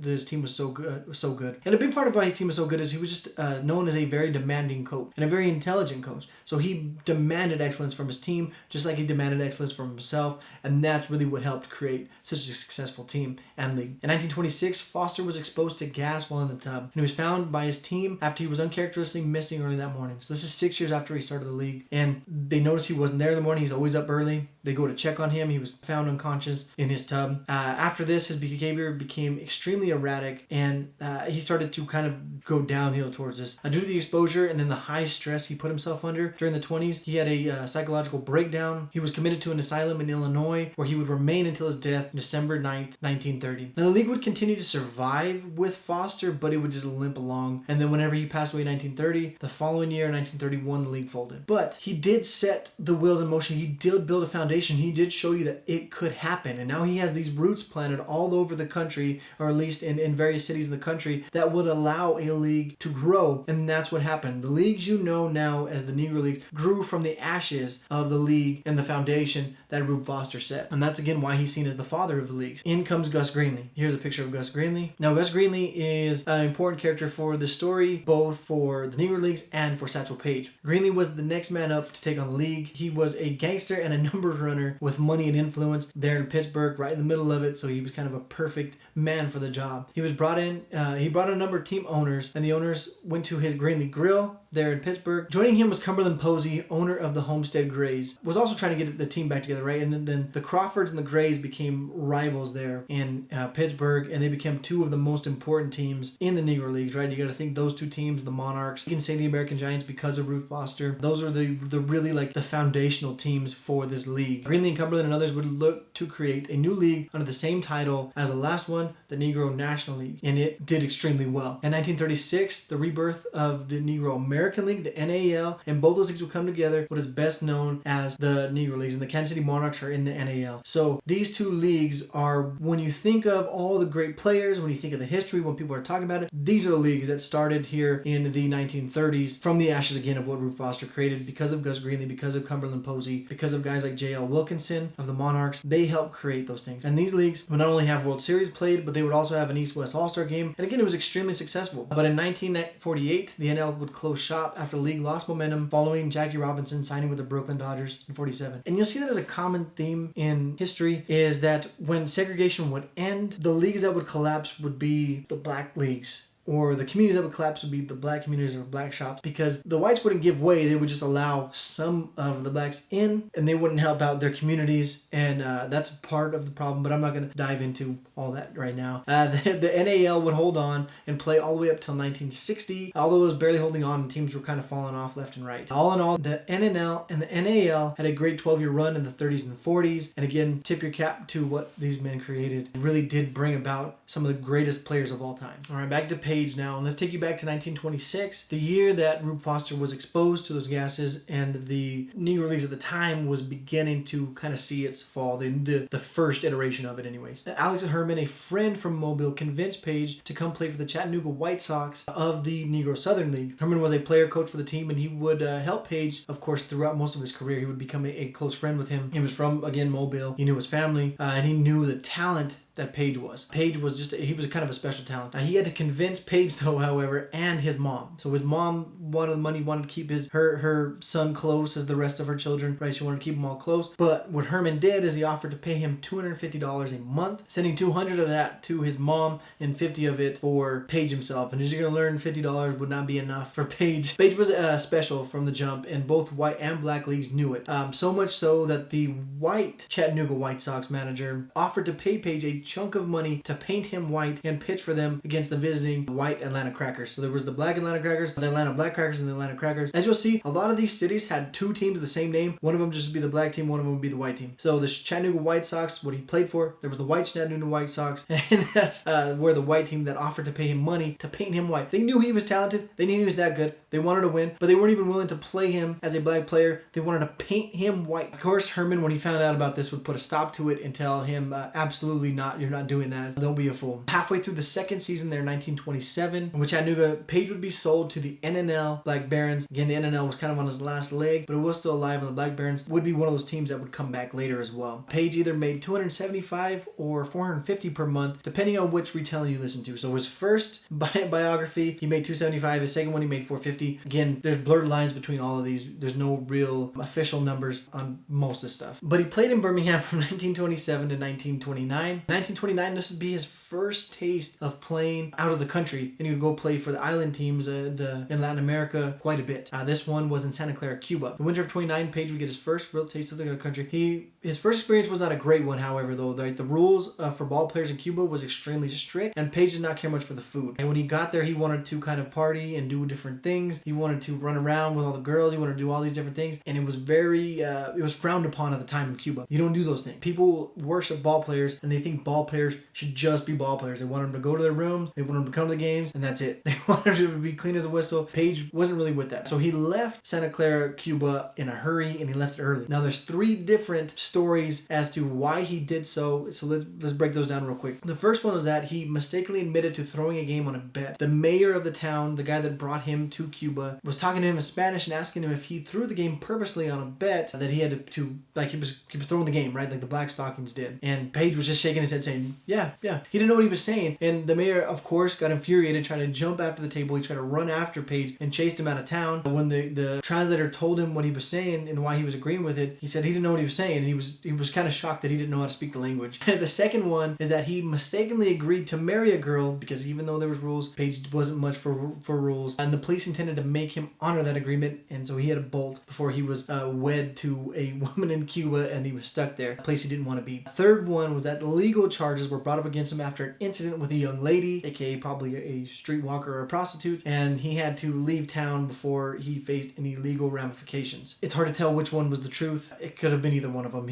his team was so good. And a big part of why his team was so good is he was just known as a very demanding coach and a very intelligent coach. So he demanded excellence from his team, just like he demanded excellence from himself, and that's really what helped create such a successful team and league. In 1926, Foster was exposed to gas while in the tub, and he was found by his team after he was uncharacteristically missing early that morning. So this is 6 years after he started the league, and they noticed he wasn't there in the morning. He's always up early. They go to check on him. He was found unconscious in his tub. After this, his behavior became extremely erratic, and he started to kind of go downhill towards this. Due to the exposure and then the high stress he put himself under during the 20s, he had a psychological breakdown. He was committed to an asylum in Illinois, where he would remain until his death, December 9th, 1930. Now, the league would continue to survive with Foster, but it would just limp along. And then whenever he passed away in 1930, the following year, 1931, the league folded. But he did set the wheels in motion. He did build a foundation. He did show you that it could happen. And now he has these roots planted all over the country, or at least in various cities in the country, that would allow a league to grow. And that's what happened. The leagues you know now as the Negro Leagues grew from the ashes of the league and the foundation that Rube Foster set. And that's again why he's seen as the father of the leagues. In comes Gus Greenlee. Here's a picture of Gus Greenlee. Now, Gus Greenlee is an important character for the story, both for the Negro Leagues and for Satchel Paige. Greenlee was the next man up to take on the league. He was a gangster and a number runner with money and influence there in Pittsburgh, right in the middle of it, so he was kind of a perfect man for the job. He was brought in, he brought a number of team owners, and the owners went to his Greenlee Grill there in Pittsburgh. Joining him was Cumberland Posey, owner of the Homestead Grays. Was also trying to get the team back together, right? And then the Crawfords and the Grays became rivals there in Pittsburgh, and they became two of the most important teams in the Negro Leagues, right? You got to think those two teams, the Monarchs, you can say the American Giants because of Rube Foster. Those are the really like the foundational teams for this league. Greenlee and Cumberland and others would look to create a new league under the same title as the last one, the Negro National League, and it did extremely well. In 1936, the rebirth of the Negro American League, the NAL, and both those leagues would come together, what is best known as the Negro Leagues, and the Kansas City Monarchs are in the NAL. So these two leagues are, when you think of all the great players, when you think of the history, when people are talking about it, these are the leagues that started here in the 1930s from the ashes again of what Rube Foster created because of Gus Greenlee, because of Cumberland Posey, because of guys like J.L. Wilkinson of the Monarchs. They helped create those things. And these leagues would not only have World Series played, but they would also have an East-West All-Star game. And again, it was extremely successful. But in 1948, the NL would close shop after the league lost momentum following Jackie Robinson signing with the Brooklyn Dodgers in 47. And you'll see that as a common theme in history is that when segregation would end, the leagues that would collapse would be the black leagues. Or the communities that would collapse would be the black communities or black shops, because the whites wouldn't give way. They would just allow some of the blacks in, and they wouldn't help out their communities, and that's part of the problem, but I'm not going to dive into all that right now. The NAL would hold on and play all the way up till 1960, although it was barely holding on, and teams were kind of falling off left and right. All in all, the NNL and the NAL had a great 12-year run in the 30s and 40s, and again, tip your cap to what these men created. It really did bring about some of the greatest players of all time. All right, back to Paige now, and let's take you back to 1926, the year that Rube Foster was exposed to those gases, and the Negro Leagues at the time was beginning to kind of see its fall, the first iteration of it anyways. Alex Herman, a friend from Mobile, convinced Paige to come play for the Chattanooga White Sox of the Negro Southern League. Herman was a player coach for the team, and he would help Paige, of course, throughout most of his career. He would become a close friend with him. He was from, again, Mobile. He knew his family, and he knew the talent that Paige was. Paige was he was kind of a special talent. He had to convince Paige, though, however, and his mom. So his mom wanted the money, wanted to keep her son close as the rest of her children, right? She wanted to keep them all close. But what Herman did is he offered to pay him $250 a month, sending $200 of that to his mom and $50 of it for Paige himself. And as you're going to learn, $50 would not be enough for Paige. Paige was special from the jump, and both white and black leagues knew it. So much so that the white Chattanooga White Sox manager offered to pay Paige a chunk of money to paint him white and pitch for them against the visiting white Atlanta Crackers. So there was the black Atlanta Crackers, the Atlanta Black Crackers, and the Atlanta Crackers. As you'll see, a lot of these cities had two teams of the same name. One of them just would be the black team, one of them would be the white team. So the Chattanooga White Sox, what he played for, there was the white Chattanooga White Sox, and that's where the white team that offered to pay him money to paint him white. They knew he was talented. They knew he was that good. They wanted to win, but they weren't even willing to play him as a black player. They wanted to paint him white. Of course, Herman, when he found out about this, would put a stop to it and tell him, absolutely not, you're not doing that. Don't be a fool. Halfway through the second season there in 1927, in which Chattanooga, Paige would be sold to the NNL Black Barons. Again, the NNL was kind of on his last leg, but it was still alive, and the Black Barons would be one of those teams that would come back later as well. Paige either made $275 or $450 per month, depending on which retelling you listen to. So his first biography, he made $275. His second one, he made $450. Again, there's blurred lines between all of these. There's no real official numbers on most of the stuff. But he played in Birmingham from 1927 to 1929. 1929, this would be his first taste of playing out of the country, and he would go play for the island teams in Latin America quite a bit. This one was in Santa Clara, Cuba. The winter of 29, Paige would get his first real taste of the country. His first experience was not a great one, however, though. The rules for ball players in Cuba was extremely strict, and Paige did not care much for the food. And when he got there, he wanted to kind of party and do different things. He wanted to run around with all the girls. He wanted to do all these different things, and it was it was frowned upon at the time in Cuba. You don't do those things. People worship ball players, and they think ball players should just be ball players. They want them to go to their rooms, they want them to come to the games, and that's it. They want them to be clean as a whistle. Paige wasn't really with that. So he left Santa Clara, Cuba in a hurry, and he left early. Now there's 3 different stories as to why he did so. So let's break those down real quick. The first one was that he mistakenly admitted to throwing a game on a bet. The mayor of the town, the guy that brought him to Cuba, was talking to him in Spanish and asking him if he threw the game purposely on a bet that he had to like he was throwing the game, right? Like the Black Stockings did. And Paige was just shaking his head saying, yeah. He didn't know what he was saying. And the mayor, of course, got infuriated, trying to jump after the table. He tried to run after Paige and chased him out of town. But when the translator told him what he was saying and why he was agreeing with it, he said he didn't know what he was saying, and he was kind of shocked that he didn't know how to speak the language. The second one is that he mistakenly agreed to marry a girl because even though there was rules, Paige wasn't much for rules, and the police intended to make him honor that agreement, and so he had to bolt before he was wed to a woman in Cuba, and he was stuck there, a place he didn't want to be. Third one was that legal charges were brought up against him after an incident with a young lady, aka probably a streetwalker or a prostitute, and he had to leave town before he faced any legal ramifications. It's hard to tell which one was the truth. It could have been either one of them.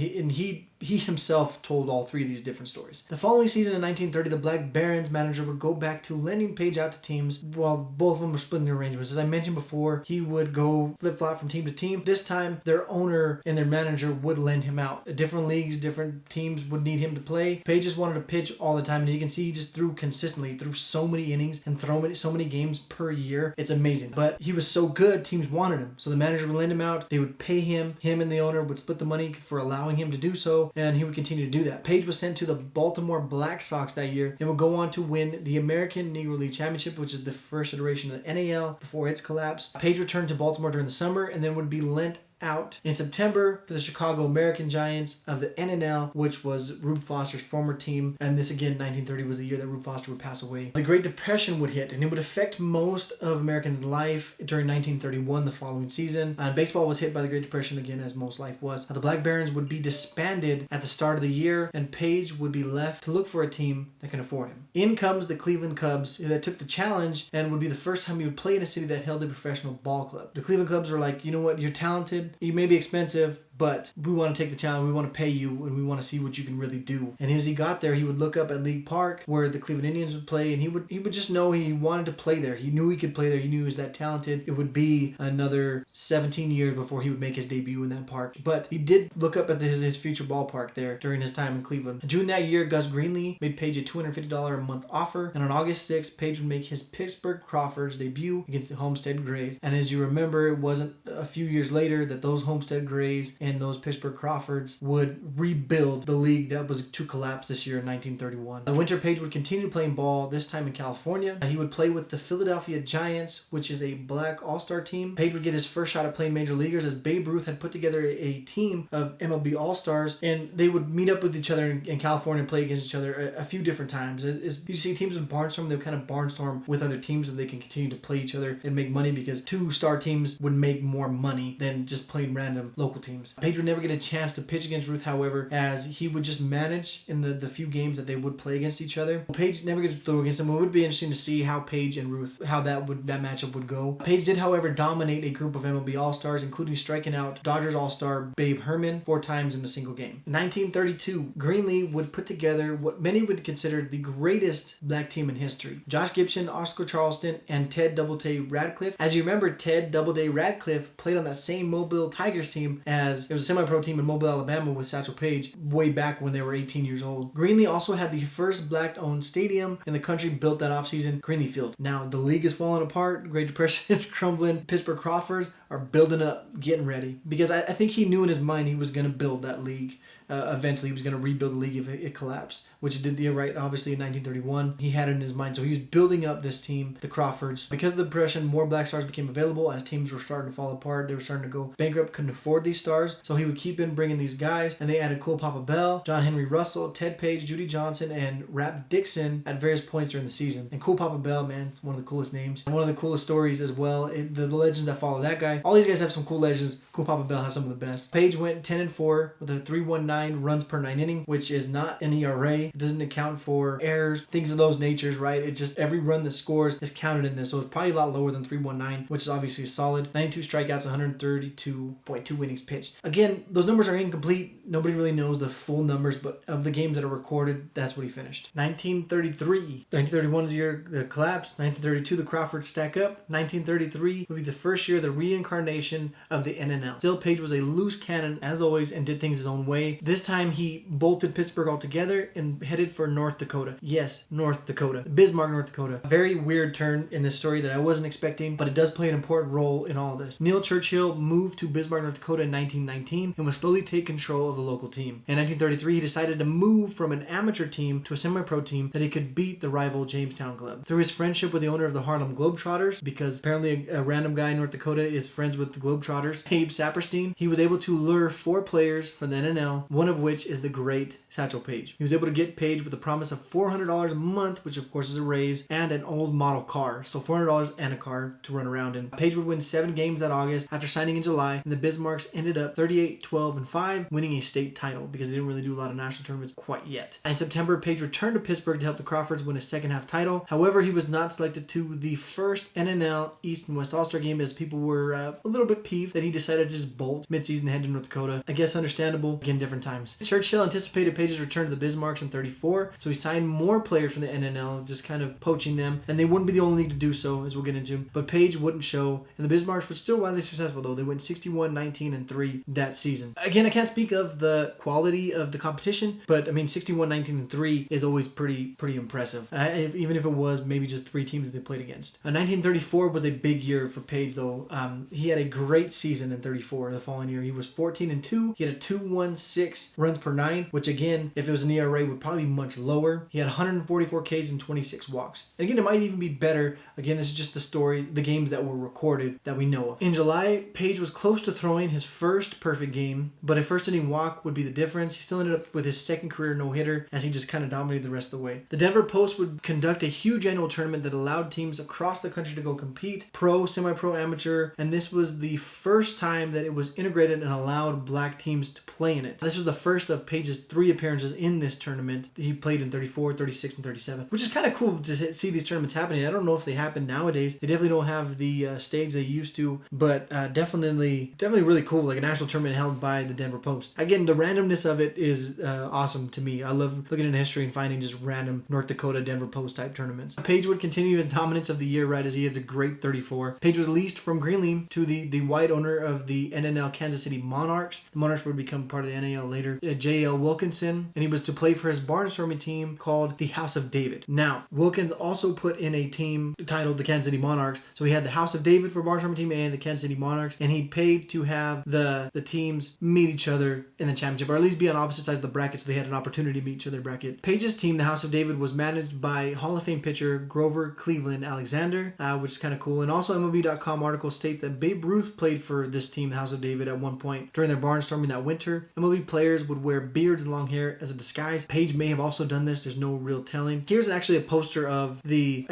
He himself told all 3 of these different stories. The following season in 1930, the Black Barons manager would go back to lending Paige out to teams while both of them were splitting the arrangements. As I mentioned before, he would go flip-flop from team to team. This time, their owner and their manager would lend him out. Different leagues, different teams would need him to play. Paige just wanted to pitch all the time, and as you can see, he just threw consistently, threw so many innings and so many games per year. It's amazing. But he was so good, teams wanted him. So the manager would lend him out. They would pay him. Him and the owner would split the money for allowing him to do so, and he would continue to do that. Paige was sent to the Baltimore Black Sox that year and would go on to win the American Negro League Championship, which is the first iteration of the NAL before its collapse. Paige returned to Baltimore during the summer and then would be lent out in September to the Chicago American Giants of the NNL, which was Rube Foster's former team. And this again, 1930 was the year that Rube Foster would pass away. The Great Depression would hit, and it would affect most of Americans' life during 1931, the following season. And baseball was hit by the Great Depression again, as most life was. The Black Barons would be disbanded at the start of the year, and Paige would be left to look for a team that can afford him. In comes the Cleveland Cubs that took the challenge, and would be the first time he would play in a city that held a professional ball club. The Cleveland Cubs were like, you know what, you're talented, you may be expensive, but we want to take the challenge, we want to pay you, and we want to see what you can really do. And as he got there, he would look up at League Park where the Cleveland Indians would play, and he would just know he wanted to play there. He knew he could play there. He knew he was that talented. It would be another 17 years before he would make his debut in that park. But he did look up at his future ballpark there during his time in Cleveland. In June that year, Gus Greenlee made Paige a $250 a month offer, and on August 6th, Paige would make his Pittsburgh Crawfords debut against the Homestead Grays. And as you remember, it wasn't a few years later that those Homestead Grays and those Pittsburgh Crawfords would rebuild the league that was to collapse this year in 1931. The winter, Paige would continue playing ball, this time in California. He would play with the Philadelphia Giants, which is a black all-star team. Paige would get his first shot at playing major leaguers as Babe Ruth had put together a team of MLB all-stars, and they would meet up with each other in California and play against each other a few different times. As you see teams with barnstorm, they would kind of barnstorm with other teams so they can continue to play each other and make money, because 2-star teams would make more money than just playing random local teams. Paige would never get a chance to pitch against Ruth, however, as he would just manage in the few games that they would play against each other. Paige never get to throw against him. It would be interesting to see how Paige and Ruth, how that matchup would go. Paige did, however, dominate a group of MLB All-Stars, including striking out Dodgers All-Star Babe Herman 4 times in a single game. 1932, Greenlee would put together what many would consider the greatest black team in history. Josh Gibson, Oscar Charleston, and Ted Doubleday Radcliffe. As you remember, Ted Doubleday Radcliffe played on that same Mobile Tigers team as it was a semi-pro team in Mobile, Alabama with Satchel Paige way back when they were 18 years old. Greenlee also had the first black-owned stadium in the country built that offseason, Greenlee Field. Now, the league is falling apart. Great Depression is crumbling. Pittsburgh Crawfords are building up, getting ready. Because I think he knew in his mind he was going to build that league. Eventually, he was going to rebuild the league if it collapsed, which it did, right, obviously in 1931. He had it in his mind. So he was building up this team, the Crawfords. Because of the Depression, more black stars became available as teams were starting to fall apart. They were starting to go bankrupt, couldn't afford these stars. So he would keep in bringing these guys. And they added Cool Papa Bell, John Henry Russell, Ted Page, Judy Johnson, and Rap Dixon at various points during the season. And Cool Papa Bell, man, it's one of the coolest names. And one of the coolest stories as well. The legends that follow that guy. All these guys have some cool legends. Cool Papa Bell has some of the best. Page went 10-4 with a 3.19 runs per 9 inning, which is not an ERA. It doesn't account for errors, things of those natures, right? It's just every run that scores is counted in this. So it's probably a lot lower than 3.19, which is obviously solid. 92 strikeouts, 132.2 innings pitched. Again, those numbers are incomplete. Nobody really knows the full numbers, but of the games that are recorded, that's what he finished. 1933. 1931 is the year the collapse. 1932, the Crawfords stack up. 1933 would be the first year of the reincarnation of the NNL. Still, Page was a loose cannon, as always, and did things his own way. This time, he bolted Pittsburgh altogether and headed for North Dakota. Yes, North Dakota. Bismarck, North Dakota. A very weird turn in this story that I wasn't expecting, but it does play an important role in all of this. Neil Churchill moved to Bismarck, North Dakota in 1919 and would slowly take control of the local team. In 1933, he decided to move from an amateur team to a semi-pro team that he could beat the rival Jamestown club. Through his friendship with the owner of the Harlem Globetrotters, because apparently a random guy in North Dakota is friends with the Globetrotters, Abe Saperstein, he was able to lure 4 players from the NNL, one of which is the great Satchel Paige. He was able to get Paige with a promise of $400 a month, which of course is a raise, and an old model car. So $400 and a car to run around in. Paige would win 7 games that August after signing in July, and the Bismarcks ended up 38-12-5, winning a state title because they didn't really do a lot of national tournaments quite yet. In September, Paige returned to Pittsburgh to help the Crawfords win a second half title. However, he was not selected to the first NNL East and West All-Star game as people were a little bit peeved that he decided to just bolt mid-season head to North Dakota. I guess understandable, again, different times. Churchill anticipated Paige's return to the Bismarcks in 34, so he signed more players from the NNL, just kind of poaching them, and they wouldn't be the only league to do so, as we'll get into, but Paige wouldn't show, and the Bismarcks were still widely successful, though. They went 61-19-3 that season. Again, I can't speak of the quality of the competition, but I mean, 61-19-3 is always pretty impressive, even if it was maybe just 3 teams that they played against. 1934 was a big year for Paige, though. He had a great season in 34 the following year. He was 14-2. He had a 2.16 runs per 9, which again, if it was an ERA, would probably be much lower. He had 144 Ks and 26 walks. And again, it might even be better. Again, this is just the story, the games that were recorded that we know of. In July, Paige was close to throwing his first perfect game, but a first inning walk would be the difference. He still ended up with his second career no-hitter as he just kind of dominated the rest of the way. The Denver Post would conduct a huge annual tournament that allowed teams across the country to go compete, pro, semi-pro, amateur, and this was the first time that it was integrated and allowed black teams to play in it. This was the first of Paige's 3 appearances in this tournament. He played in 34, 36, and 37, which is kind of cool to see these tournaments happening. I don't know if they happen nowadays. They definitely don't have the stage they used to, but definitely really cool, like a national tournament held by the Denver Post. Again, the randomness of it is awesome to me. I love looking into history and finding just random North Dakota, Denver Post type tournaments. Paige would continue his dominance of the year, right, as he had a great 34. Paige was leased from Greenlee to the white owner of the NNL Kansas City Monarchs. The Monarchs would become part of the NAL later, J.L. Wilkinson, and he was to play for his barnstorming team called the House of David. Now, Wilkins also put in a team titled the Kansas City Monarchs, so he had the House of David for barnstorming team and the Kansas City Monarchs, and he paid to have the teams meet each other in the championship, or at least be on opposite sides of the bracket, so they had an opportunity to meet each other bracket. Paige's team, the House of David, was managed by Hall of Fame pitcher Grover Cleveland Alexander, which is kind of cool. And also MLB.com article states that Babe Ruth played for this team, the House of David, at one point during their barnstorming that winter. MLB players would wear beards and long hair as a disguise. Paige may have also done this. There's no real telling. Here's actually a poster of the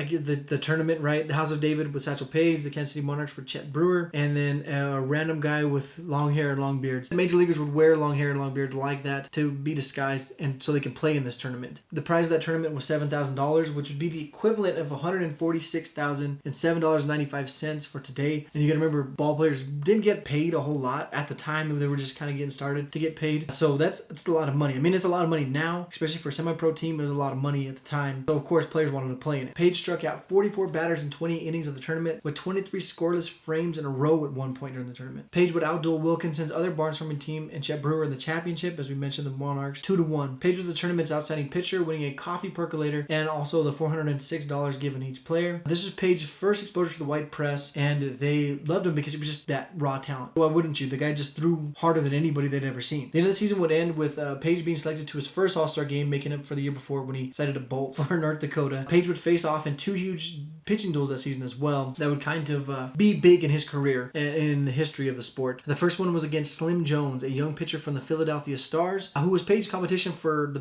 tournament, right? The House of David with Satchel Paige, the Kansas City Monarchs with Chet Brewer, and then a random guy with long hair and long beards. The major leaguers would wear long hair and long beards like that to be disguised and so they can play in this tournament. The prize of that tournament was $7,000, which would be the equivalent of $146,007.95 for today. And you gotta remember, ball players didn't get paid a whole lot at the time. They were just kind of getting started to get paid. So it's a lot of money. I mean, it's a lot of money now, especially for a semi-pro team. It was a lot of money at the time. So of course, players wanted to play in it. Paige struck out 44 batters in 20 innings of the tournament with 23 scoreless frames in a row at one point during the tournament. Paige would outduel Wilkinson's other barnstorming team and Chet Brewer in the championship, as we mentioned, the Monarchs, 2-1. Paige was the tournament's outstanding pitcher, winning a coffee percolator and also the $406 given each player. This was Paige's first exposure to the white press, and they loved him because he was just that raw talent. Why wouldn't you? The guy just threw harder than anybody they'd ever seen. The end of the season would end with Paige being selected to his first All-Star game, making up for the year before when he decided to bolt for North Dakota. Paige would face off in 2 huge pitching duels that season as well that would kind of be big in his career and in the history of the sport. The first one was against Slim Jones, a young pitcher from the Philadelphia Stars, who was Paige's competition for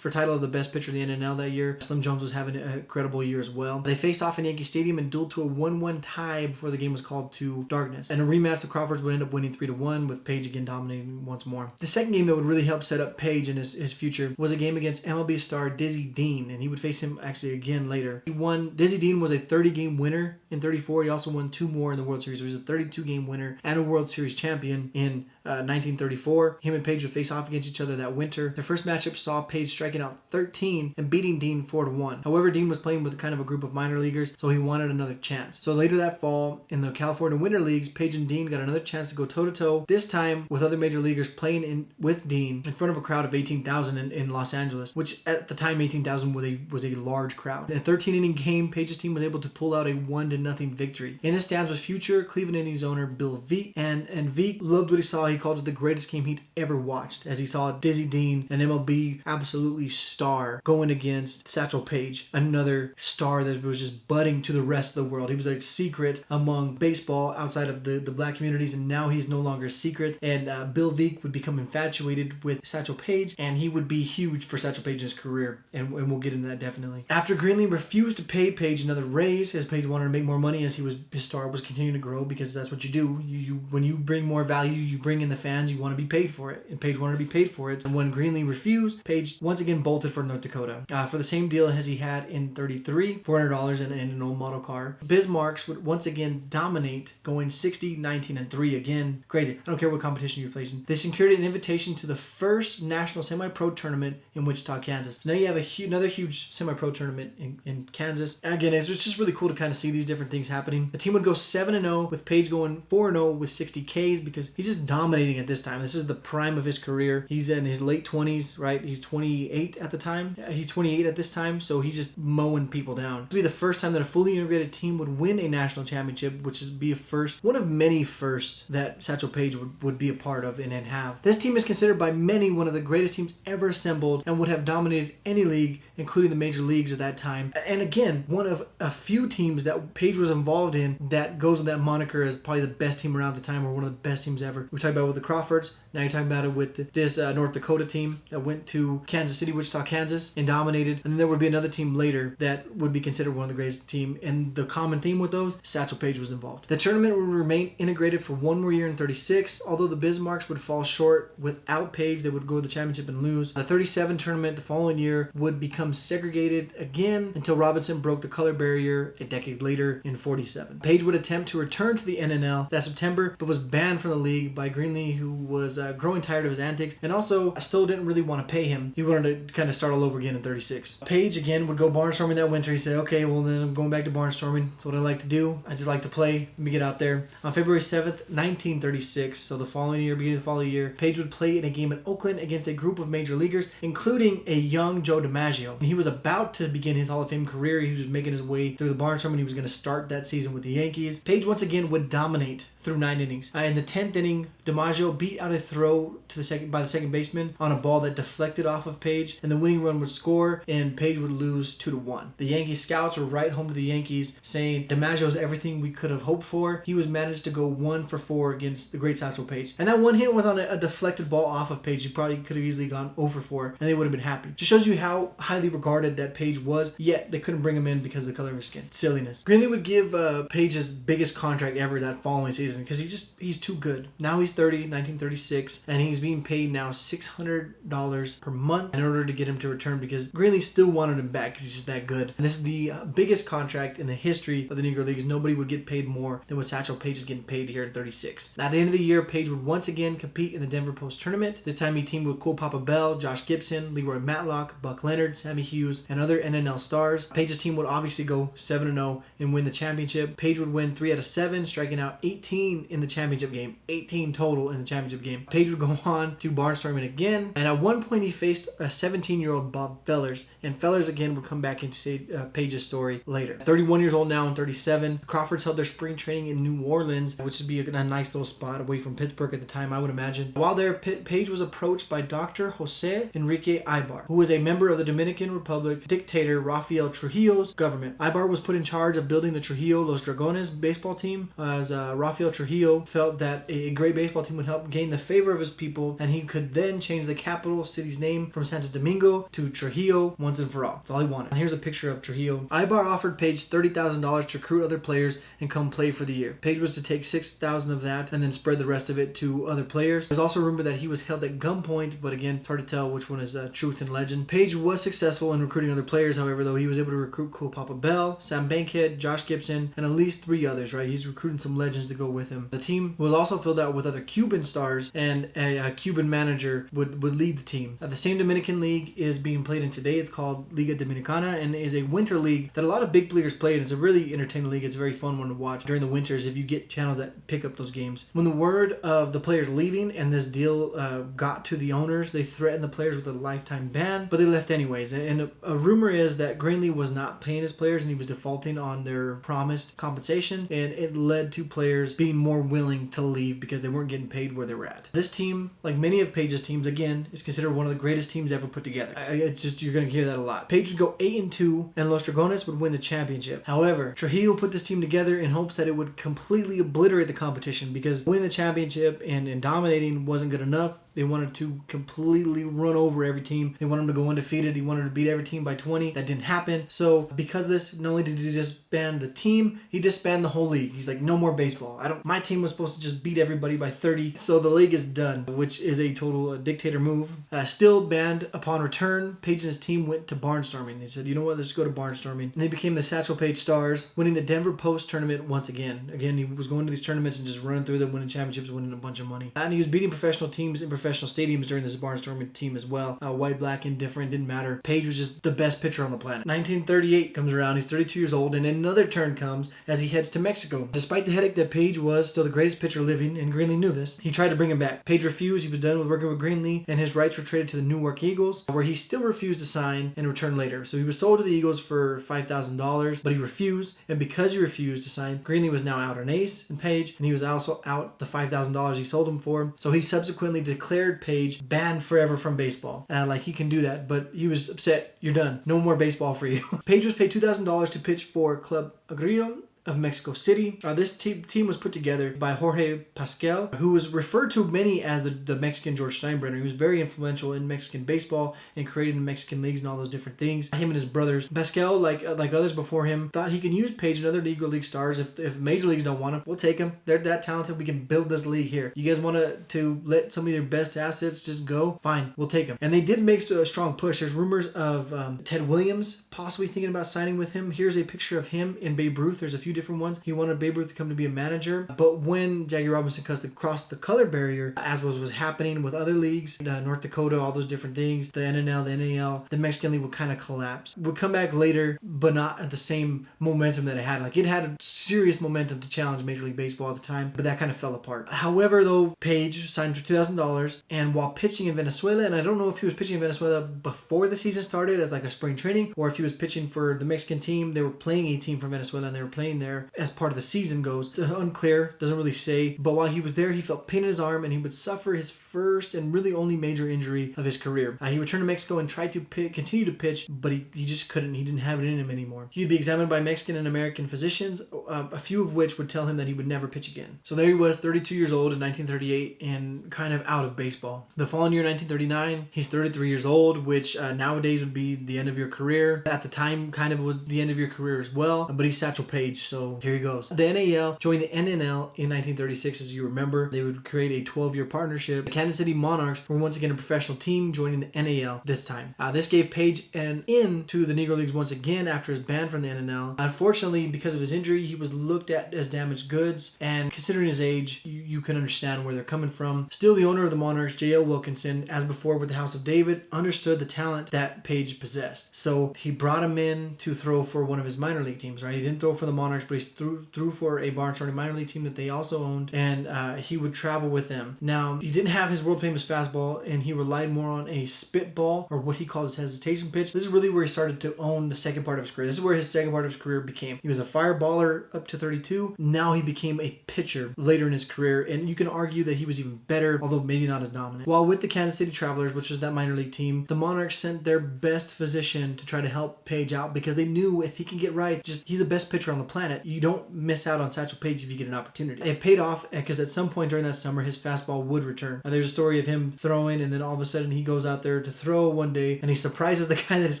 title of the best pitcher in the NL that year. Slim Jones was having an incredible year as well. They faced off in Yankee Stadium and dueled to a 1-1 tie before the game was called to darkness. And a rematch, the Crawfords would end up winning 3-1 with Paige again dominating once more. The second game that would really help set up Paige and his future was a game against MLB star Dizzy Dean, and he would face him actually again later. He won. Dizzy Dean was a 30-game winner in 34. He also won 2 more in the World Series. So he was a 32-game winner and a World Series champion in 1934. Him and Paige would face off against each other that winter. Their first matchup saw Paige striking out 13 and beating Dean 4-1. However, Dean was playing with kind of a group of minor leaguers, so he wanted another chance. So later that fall, in the California Winter Leagues, Paige and Dean got another chance to go toe-to-toe, this time with other major leaguers playing with Dean in front of a crowd of 18,000 in Los Angeles, which at the time 18,000 was a large crowd. In a 13-inning game, Paige's team was able to pull out a 1-0 victory. In the stands was future Cleveland Indians owner Bill Veeck, and Veeck loved what he saw. He called it the greatest game he'd ever watched, as he saw Dizzy Dean, an MLB absolutely star, going against Satchel Paige, another star that was just budding to the rest of the world. He was a secret among baseball outside of the black communities, and now he's no longer a secret. And Bill Veeck would become infatuated with Satchel Paige, and he would be huge for Satchel Paige's career, and we'll get into that definitely. After Greenlee refused to pay Paige another raise, as Paige wanted to make more money as his star was continuing to grow, because that's what you do. You when you bring more value, you bring in the fans, you want to be paid for it, and Paige wanted to be paid for it. And when Greenlee refused, Paige once again bolted for North Dakota for the same deal as he had in 33, $400 and an old model car. Bismarcks would once again dominate, going 60, 19, and 3 again. Crazy. I don't care what competition you're placing. They secured an invitation to the first national semi-pro tournament in Wichita, Kansas. So now you have another huge semi-pro tournament in Kansas. Again, it's just really cool to kind of see these different things happening. The team would go 7-0 with Paige going 4-0 with 60 Ks because he's just dominating at this time. This is the prime of his career. He's in his late 20s, right? He's 28 at the time. He's 28 at this time, so he's just mowing people down. This would be the first time that a fully integrated team would win a national championship, which is be a first, one of many firsts that Satchel Paige would be a part of and have. This team is considered by many one of the greatest teams ever assembled and would have dominated any league, including the major leagues at that time. And again, one of a few teams that Paige was involved in that goes with that moniker as probably the best team around the time, or one of the best teams ever. We talked about it with the Crawfords. Now you're talking about it with this North Dakota team that went to Kansas City, Wichita, Kansas, and dominated. And then there would be another team later that would be considered one of the greatest team. And the common theme with those, Satchel Paige was involved. The tournament would remain integrated for one more year in 36, although the Bismarcks would fall short without Paige. They would go to the championship and lose. The 37 tournament the following year would become segregated again until Robinson broke the color barrier a decade later in 47. Paige would attempt to return to the NNL that September, but was banned from the league by Greenlee, who was growing tired of his antics, and also still didn't really want to pay him. He wanted to kind of start all over again in 36. Paige again would go barnstorming that winter. He said, okay, well then I'm going back to barnstorming. That's what I like to do. I just like to play. Let me get out there. On February 7th, 1936, so the following year, beginning of the following year, Paige would play in a game in Oakland against a group of major leaguers, including a young Joe DiMaggio. He was about to begin his Hall of Fame career. He was making his way through the barnstorming. He was going to start that season with the Yankees. Paige once again would dominate through 9 innings. In the 10th inning, DiMaggio DiMaggio beat out a throw to the second baseman on a ball that deflected off of Paige, and the winning run would score, and Paige would lose 2-1. The Yankee scouts were right home to the Yankees, saying DiMaggio is everything we could have hoped for. He was managed to go 1 for 4 against the great Satchel Paige, and that one hit was on a deflected ball off of Paige. He probably could have easily gone 0 for 4, and they would have been happy. Just shows you how highly regarded that Paige was, yet they couldn't bring him in because of the color of his skin. Silliness. Greenlee would give Paige his biggest contract ever that following season because he's too good. Now he's 30, 1936, and he's being paid now $600 per month in order to get him to return because Greenlee still wanted him back because he's just that good. And this is the biggest contract in the history of the Negro Leagues. Nobody would get paid more than what Satchel Paige is getting paid here in 36. Now, at the end of the year, Paige would once again compete in the Denver Post Tournament. This time he teamed with Cool Papa Bell, Josh Gibson, Leroy Matlock, Buck Leonard, Sammy Hughes, and other NNL stars. Paige's team would obviously go 7-0 and win the championship. Paige would win 3 out of 7, striking out 18 in the championship game. 18 total in the championship game. Paige would go on to barnstorming again, and at one point he faced a 17-year-old Bob Fellers, and Fellers again would come back into say Paige's story later. 31 years old now and 37. Crawfords held their spring training in New Orleans, which would be a nice little spot away from Pittsburgh at the time, I would imagine. While there, Paige was approached by Dr. Jose Enrique Ibar, who was a member of the Dominican Republic dictator Rafael Trujillo's government. Ibar was put in charge of building the Trujillo Los Dragones baseball team, as Rafael Trujillo felt that a great baseball team would help gain the favor of his people, and he could then change the capital city's name from Santo Domingo to Trujillo once and for all. That's all he wanted. And here's a picture of Trujillo. Ibar offered Paige $30,000 to recruit other players and come play for the year. Paige was to take $6,000 of that and then spread the rest of it to other players. There's also rumor that he was held at gunpoint, but again, it's hard to tell which one is truth and legend. Paige was successful in recruiting other players, however, though he was able to recruit Cool Papa Bell, Sam Bankhead, Josh Gibson, and at least 3 others, right? He's recruiting some legends to go with him. The team was also filled out with other Cuban stars, and a Cuban manager would lead the team. The same Dominican league is being played in today. It's called Liga Dominicana, and is a winter league that a lot of big players play, and it's a really entertaining league. It's a very fun one to watch during the winters if you get channels that pick up those games. When the word of the players leaving and this deal got to the owners, they threatened the players with a lifetime ban, but they left anyways. And a rumor is that Greenlee was not paying his players and he was defaulting on their promised compensation, and it led to players being more willing to leave because they weren't getting paid where they were at. This team, like many of Paige's teams, again, is considered one of the greatest teams ever put together. It's just, you're going to hear that a lot. Paige would go 8-2 and Los Dragones would win the championship. However, Trujillo put this team together in hopes that it would completely obliterate the competition because winning the championship and dominating wasn't good enough. They wanted to completely run over every team. They wanted them to go undefeated. He wanted to beat every team by 20. That didn't happen. So because of this, not only did he disband the team, he disbanded the whole league. He's like, no more baseball. My team was supposed to just beat everybody by 30. So the league is done, which is a total dictator move. Still banned upon return, Paige and his team went to barnstorming. They said, you know what, let's go to barnstorming. And they became the Satchel Paige Stars, winning the Denver Post Tournament once again. Again, he was going to these tournaments and just running through them, winning championships, winning a bunch of money. And he was beating professional teams in professional stadiums during this barnstorming team as well. White, black, indifferent, didn't matter. Paige was just the best pitcher on the planet. 1938 comes around. He's 32 years old, and another turn comes as he heads to Mexico. Despite the headache that Paige was still the greatest pitcher living, and Greenlee knew this, he tried to bring him back. Paige refused. He was done with working with Greenlee, and his rights were traded to the Newark Eagles, where he still refused to sign and return later. So he was sold to the Eagles for $5,000, but he refused, and because he refused to sign, Greenlee was now out an ace in Paige, and he was also out the $5,000 he sold him for. So he subsequently declared Paige banned forever from baseball. Like, he can do that, but he was upset. You're done. No more baseball for you. Paige was paid $2,000 to pitch for Club Agrio of Mexico City. This team was put together by Jorge Pascal, who was referred to many as the Mexican George Steinbrenner. He was very influential in Mexican baseball and creating the Mexican leagues and all those different things. Him and his brothers. Pascal, like others before him, thought he could use Paige and other Negro League stars. If major leagues don't want him, we'll take him. They're that talented. We can build this league here. You guys want to let some of your best assets just go? Fine, we'll take them. And they did make a strong push. There's rumors of Ted Williams possibly thinking about signing with him. Here's a picture of him and Babe Ruth. There's a few different ones. He wanted Babe Ruth to come to be a manager, but when Jackie Robinson crossed the color barrier, as was happening with other leagues, North Dakota, all those different things, the NNL, the NAL, the Mexican League would kind of collapse. Would come back later, but not at the same momentum that it had. Like, it had a serious momentum to challenge Major League Baseball at the time, but that kind of fell apart. However, though, Paige signed for $2,000, and while pitching in Venezuela, and I don't know if he was pitching in Venezuela before the season started as like a spring training, or if he was pitching for the Mexican team. They were playing a team from Venezuela, and they were playing there as part of the season goes. It's unclear, doesn't really say. But while he was there, he felt pain in his arm and he would suffer his first and really only major injury of his career. He returned to Mexico and tried to continue to pitch, but he just couldn't. He didn't have it in him anymore. He'd be examined by Mexican and American physicians, a few of which would tell him that he would never pitch again. So there he was, 32 years old in 1938 and kind of out of baseball. The following year, 1939, he's 33 years old, which nowadays would be the end of your career. At the time, kind of was the end of your career as well, but he's Satchel Paige, so here he goes. The NAL joined the NNL in 1936, as you remember. They would create a 12-year partnership. The Kansas City Monarchs were once again a professional team, joining the NAL this time. This gave Paige an in to the Negro Leagues once again after his ban from the NNL. Unfortunately, because of his injury, he was looked at as damaged goods, and considering his age, you can understand where they're coming from. Still, the owner of the Monarchs, J.L. Wilkinson, as before with the House of David, understood the talent that Paige possessed. So he brought him in to throw for one of his minor league teams, right? He didn't throw for the Monarchs, but he threw for a Barnstorming minor league team that they also owned, and he would travel with them. Now, he didn't have his world-famous fastball, and he relied more on a spitball, or what he calls his hesitation pitch. This is really where he started to own the second part of his career. This is where his second part of his career became. He was a fireballer up to 32. Now he became a pitcher later in his career, and you can argue that he was even better, although maybe not as dominant. While with the Kansas City Travelers, which was that minor league team, the Monarchs sent their best physician to try to help Paige out because they knew if he can get right, he's the best pitcher on the planet. You don't miss out on Satchel Paige if you get an opportunity. It paid off because at some point during that summer, his fastball would return. There's a story of him throwing, and then all of a sudden he goes out there to throw one day, and he surprises the guy that is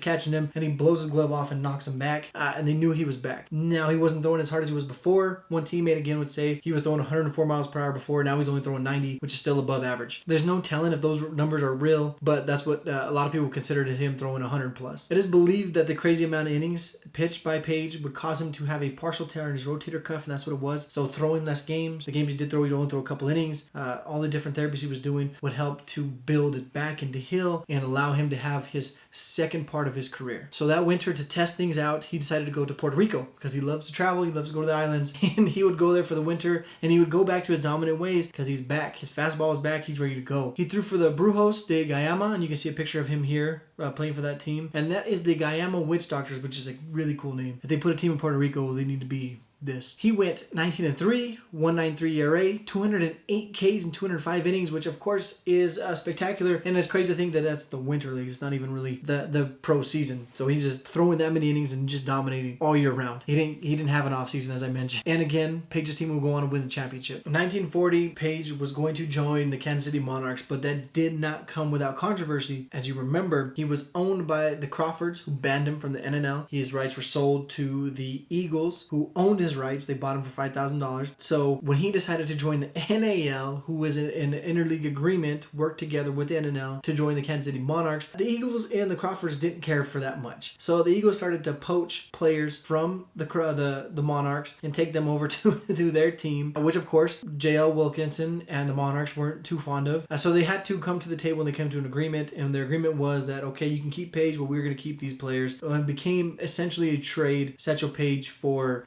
catching him, and he blows his glove off and knocks him back, and they knew he was back. Now, he wasn't throwing as hard as he was before. One teammate again would say he was throwing 104 miles per hour before. Now he's only throwing 90, which is still above average. There's no telling if those numbers are real, but that's what a lot of people considered him throwing 100 plus. It is believed that the crazy amount of innings pitched by Paige would cause him to have a partial tear in his rotator cuff, and that's what it was. So throwing less games, the games he did throw, he'd only throw a couple innings. All the different therapies he was doing would help to build it back into heal and allow him to have his second part of his career. So that winter, to test things out, he decided to go to Puerto Rico because he loves to travel. He loves to go to the islands, and he would go there for the winter, and he would go back to his dominant ways because he's back. His fastball is back. He's ready to go. He threw for the Brujos de Guayama, and you can see a picture of him here playing for that team. And that is the Guayama Witch Doctors, which is a really cool name. If they put a team in Puerto Rico, they need to be this. He went 19-3, 1.93 ERA, 208 Ks and 205 innings, which of course is spectacular. And it's crazy to think that that's the winter league. It's not even really the pro season. So he's just throwing that many innings and just dominating all year round. He didn't have an off season, as I mentioned. And again, Paige's team will go on to win the championship. In 1940, Paige was going to join the Kansas City Monarchs, but that did not come without controversy. As you remember, he was owned by the Crawfords, who banned him from the NNL. His rights were sold to the Eagles, who owned his rights. They bought him for $5,000. So when he decided to join the NAL, who was in an interleague agreement, worked together with the NNL to join the Kansas City Monarchs, the Eagles and the Crawfords didn't care for that much. So the Eagles started to poach players from the Monarchs and take them over to their team, which of course J.L. Wilkinson and the Monarchs weren't too fond of. So they had to come to the table and they came to an agreement, and their agreement was that, okay, you can keep Paige, but we're going to keep these players. It became essentially a trade, Satchel Paige for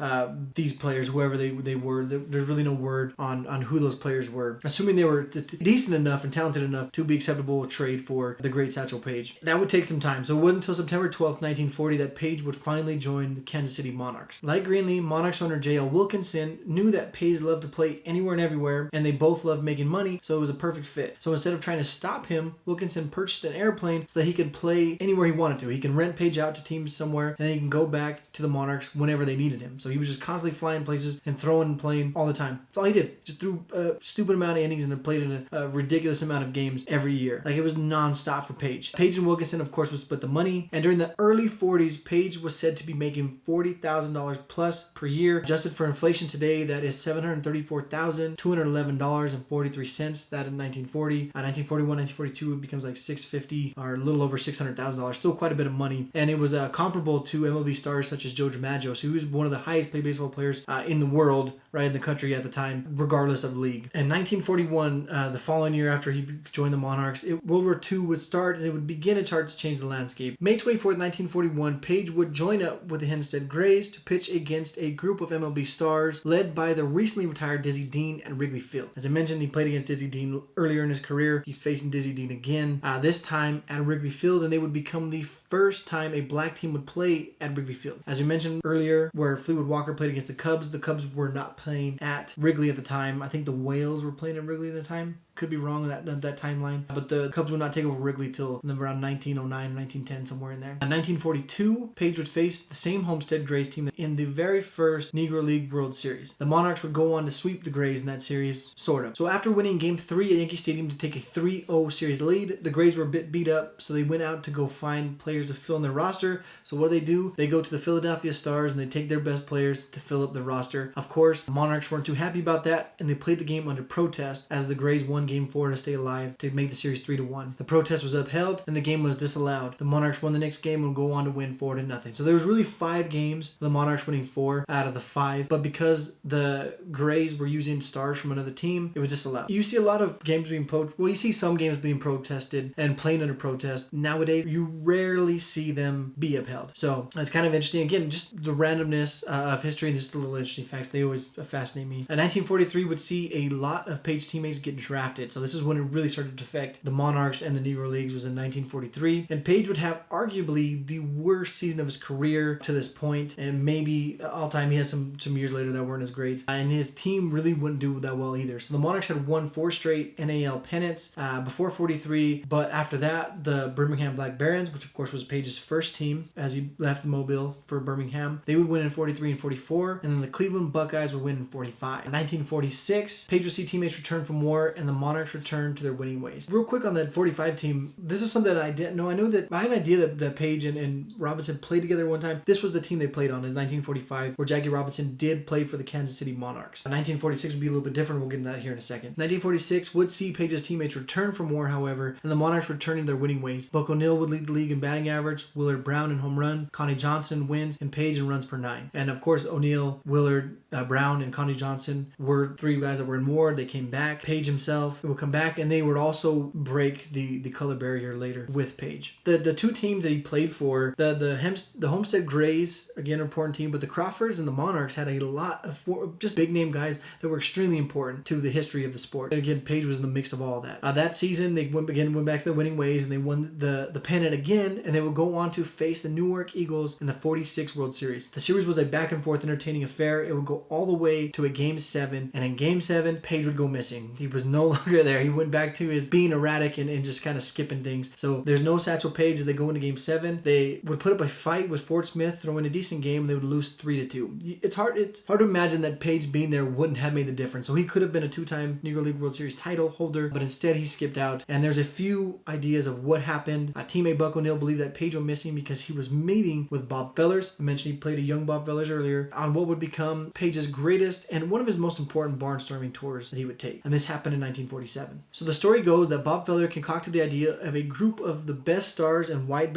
these players, whoever they were. There's really no word on who those players were, assuming they were decent enough and talented enough to be acceptable trade for the great Satchel Paige. That would take some time, so it wasn't until September 12th, 1940 that Paige would finally join the Kansas City Monarchs. Like Greenlee, Monarchs owner J.L. Wilkinson knew that Paige loved to play anywhere and everywhere, and they both loved making money, so it was a perfect fit. So instead of trying to stop him, Wilkinson purchased an airplane so that he could play anywhere he wanted to. He can rent Paige out to teams somewhere, and then he can go back to the Monarchs whenever they needed him. So he was just constantly flying places and throwing and playing all the time. That's all he did. Just threw a stupid amount of innings and then played in a ridiculous amount of games every year. Like, it was non-stop for Paige. Paige and Wilkinson, of course, would split the money. And during the early 40s, Paige was said to be making $40,000 plus per year. Adjusted for inflation today, that is $734,211.43. That in 1940. 1941, 1942, it becomes like $650 or a little over $600,000. Still quite a bit of money. And it was comparable to MLB stars such as Joe DiMaggio. So he was one of the highest paid baseball players in the world right, in the country at the time, regardless of league. In 1941, the following year after he joined the Monarchs, World War II would start and it would begin its start to change the landscape. May 24th, 1941, Paige would join up with the Hempstead Grays to pitch against a group of MLB stars led by the recently retired Dizzy Dean at Wrigley Field. As I mentioned, he played against Dizzy Dean earlier in his career. He's facing Dizzy Dean again, this time at Wrigley Field, and they would become the first time a black team would play at Wrigley Field. As we mentioned earlier, where Fleetwood Walker played against the Cubs were not playing at Wrigley at the time. I think the Whales were playing at Wrigley at the time. Could be wrong on that timeline. But the Cubs would not take over Wrigley till around 1909, 1910, somewhere in there. In 1942, Paige would face the same Homestead Grays team in the very first Negro League World Series. The Monarchs would go on to sweep the Grays in that series, sort of. So after winning Game 3 at Yankee Stadium to take a 3-0 series lead, the Grays were a bit beat up, so they went out to go find players to fill in their roster. So what do? They go to the Philadelphia Stars and they take their best players to fill up the roster. Of course, the Monarchs weren't too happy about that, and they played the game under protest as the Grays won Game 4 to stay alive to make the series 3-1. The protest was upheld and the game was disallowed. The Monarchs won the next game and would go on to win 4-0. So there was really 5 games, the Monarchs winning 4 out of the 5, but because the Grays were using stars from another team, it was disallowed. You see a lot of games being you see some games being protested and playing under protest. Nowadays, you rarely see them be upheld. So it's kind of interesting. Again, just the randomness of history and just the little interesting facts. They always fascinate me. 1943 would see a lot of Paige teammates get drafted. So this is when it really started to affect the Monarchs and the Negro Leagues, was in 1943. And Paige would have arguably the worst season of his career to this point, and maybe all time. He has some years later that weren't as great. And his team really wouldn't do that well either. So the Monarchs had won 4 straight NAL pennants before 43, but after that, the Birmingham Black Barons, which of course was Paige's first team as he left Mobile for Birmingham, they would win in 43 and 44, and then the Cleveland Buckeyes would win in 45. In 1946, Paige would see teammates return from war, and the Monarchs returned to their winning ways. Real quick on that 45 team, this is something that I didn't know. I know that I had an idea that Paige and Robinson played together one time. This was the team they played on in 1945, where Jackie Robinson did play for the Kansas City Monarchs. 1946 would be a little bit different. We'll get into that here in a second. 1946 would see Paige's teammates return from war, however, and the Monarchs returning to their winning ways. Buck O'Neil would lead the league in batting average, Willard Brown in home runs, Connie Johnson wins, and Paige in runs per 9. And of course, O'Neil, Willard, Brown, and Connie Johnson were 3 guys that were in war. They came back. Paige himself would come back, and they would also break the color barrier later with Paige. The 2 teams that he played for, the Homestead Grays, again, an important team, but the Crawfords and the Monarchs had a lot of just big name guys that were extremely important to the history of the sport. And again, Paige was in the mix of all that. That season, they went back to their winning ways, and they won the pennant again, and they would go on to face the Newark Eagles in the 46 World Series. The series was a back and forth entertaining affair. It would go all the way to a Game 7, and in Game 7, Paige would go missing. He was no longer there. He went back to his being erratic and just kind of skipping things. So there's no Satchel Paige as they go into Game 7. They would put up a fight with Fort Smith, throw in a decent game, and they would lose 3-2. It's hard to imagine that Paige being there wouldn't have made the difference. So he could have been a 2-time Negro League World Series title holder, but instead he skipped out. And there's a few ideas of what happened. Teammate Buck O'Neil believed that Paige went missing because he was meeting with Bob Fellers. I mentioned he played a young Bob Fellers earlier on what would become Paige's greatest and one of his most important barnstorming tours that he would take. And this happened in 1947. So the story goes that Bob Feller concocted the idea of a group of the best stars in white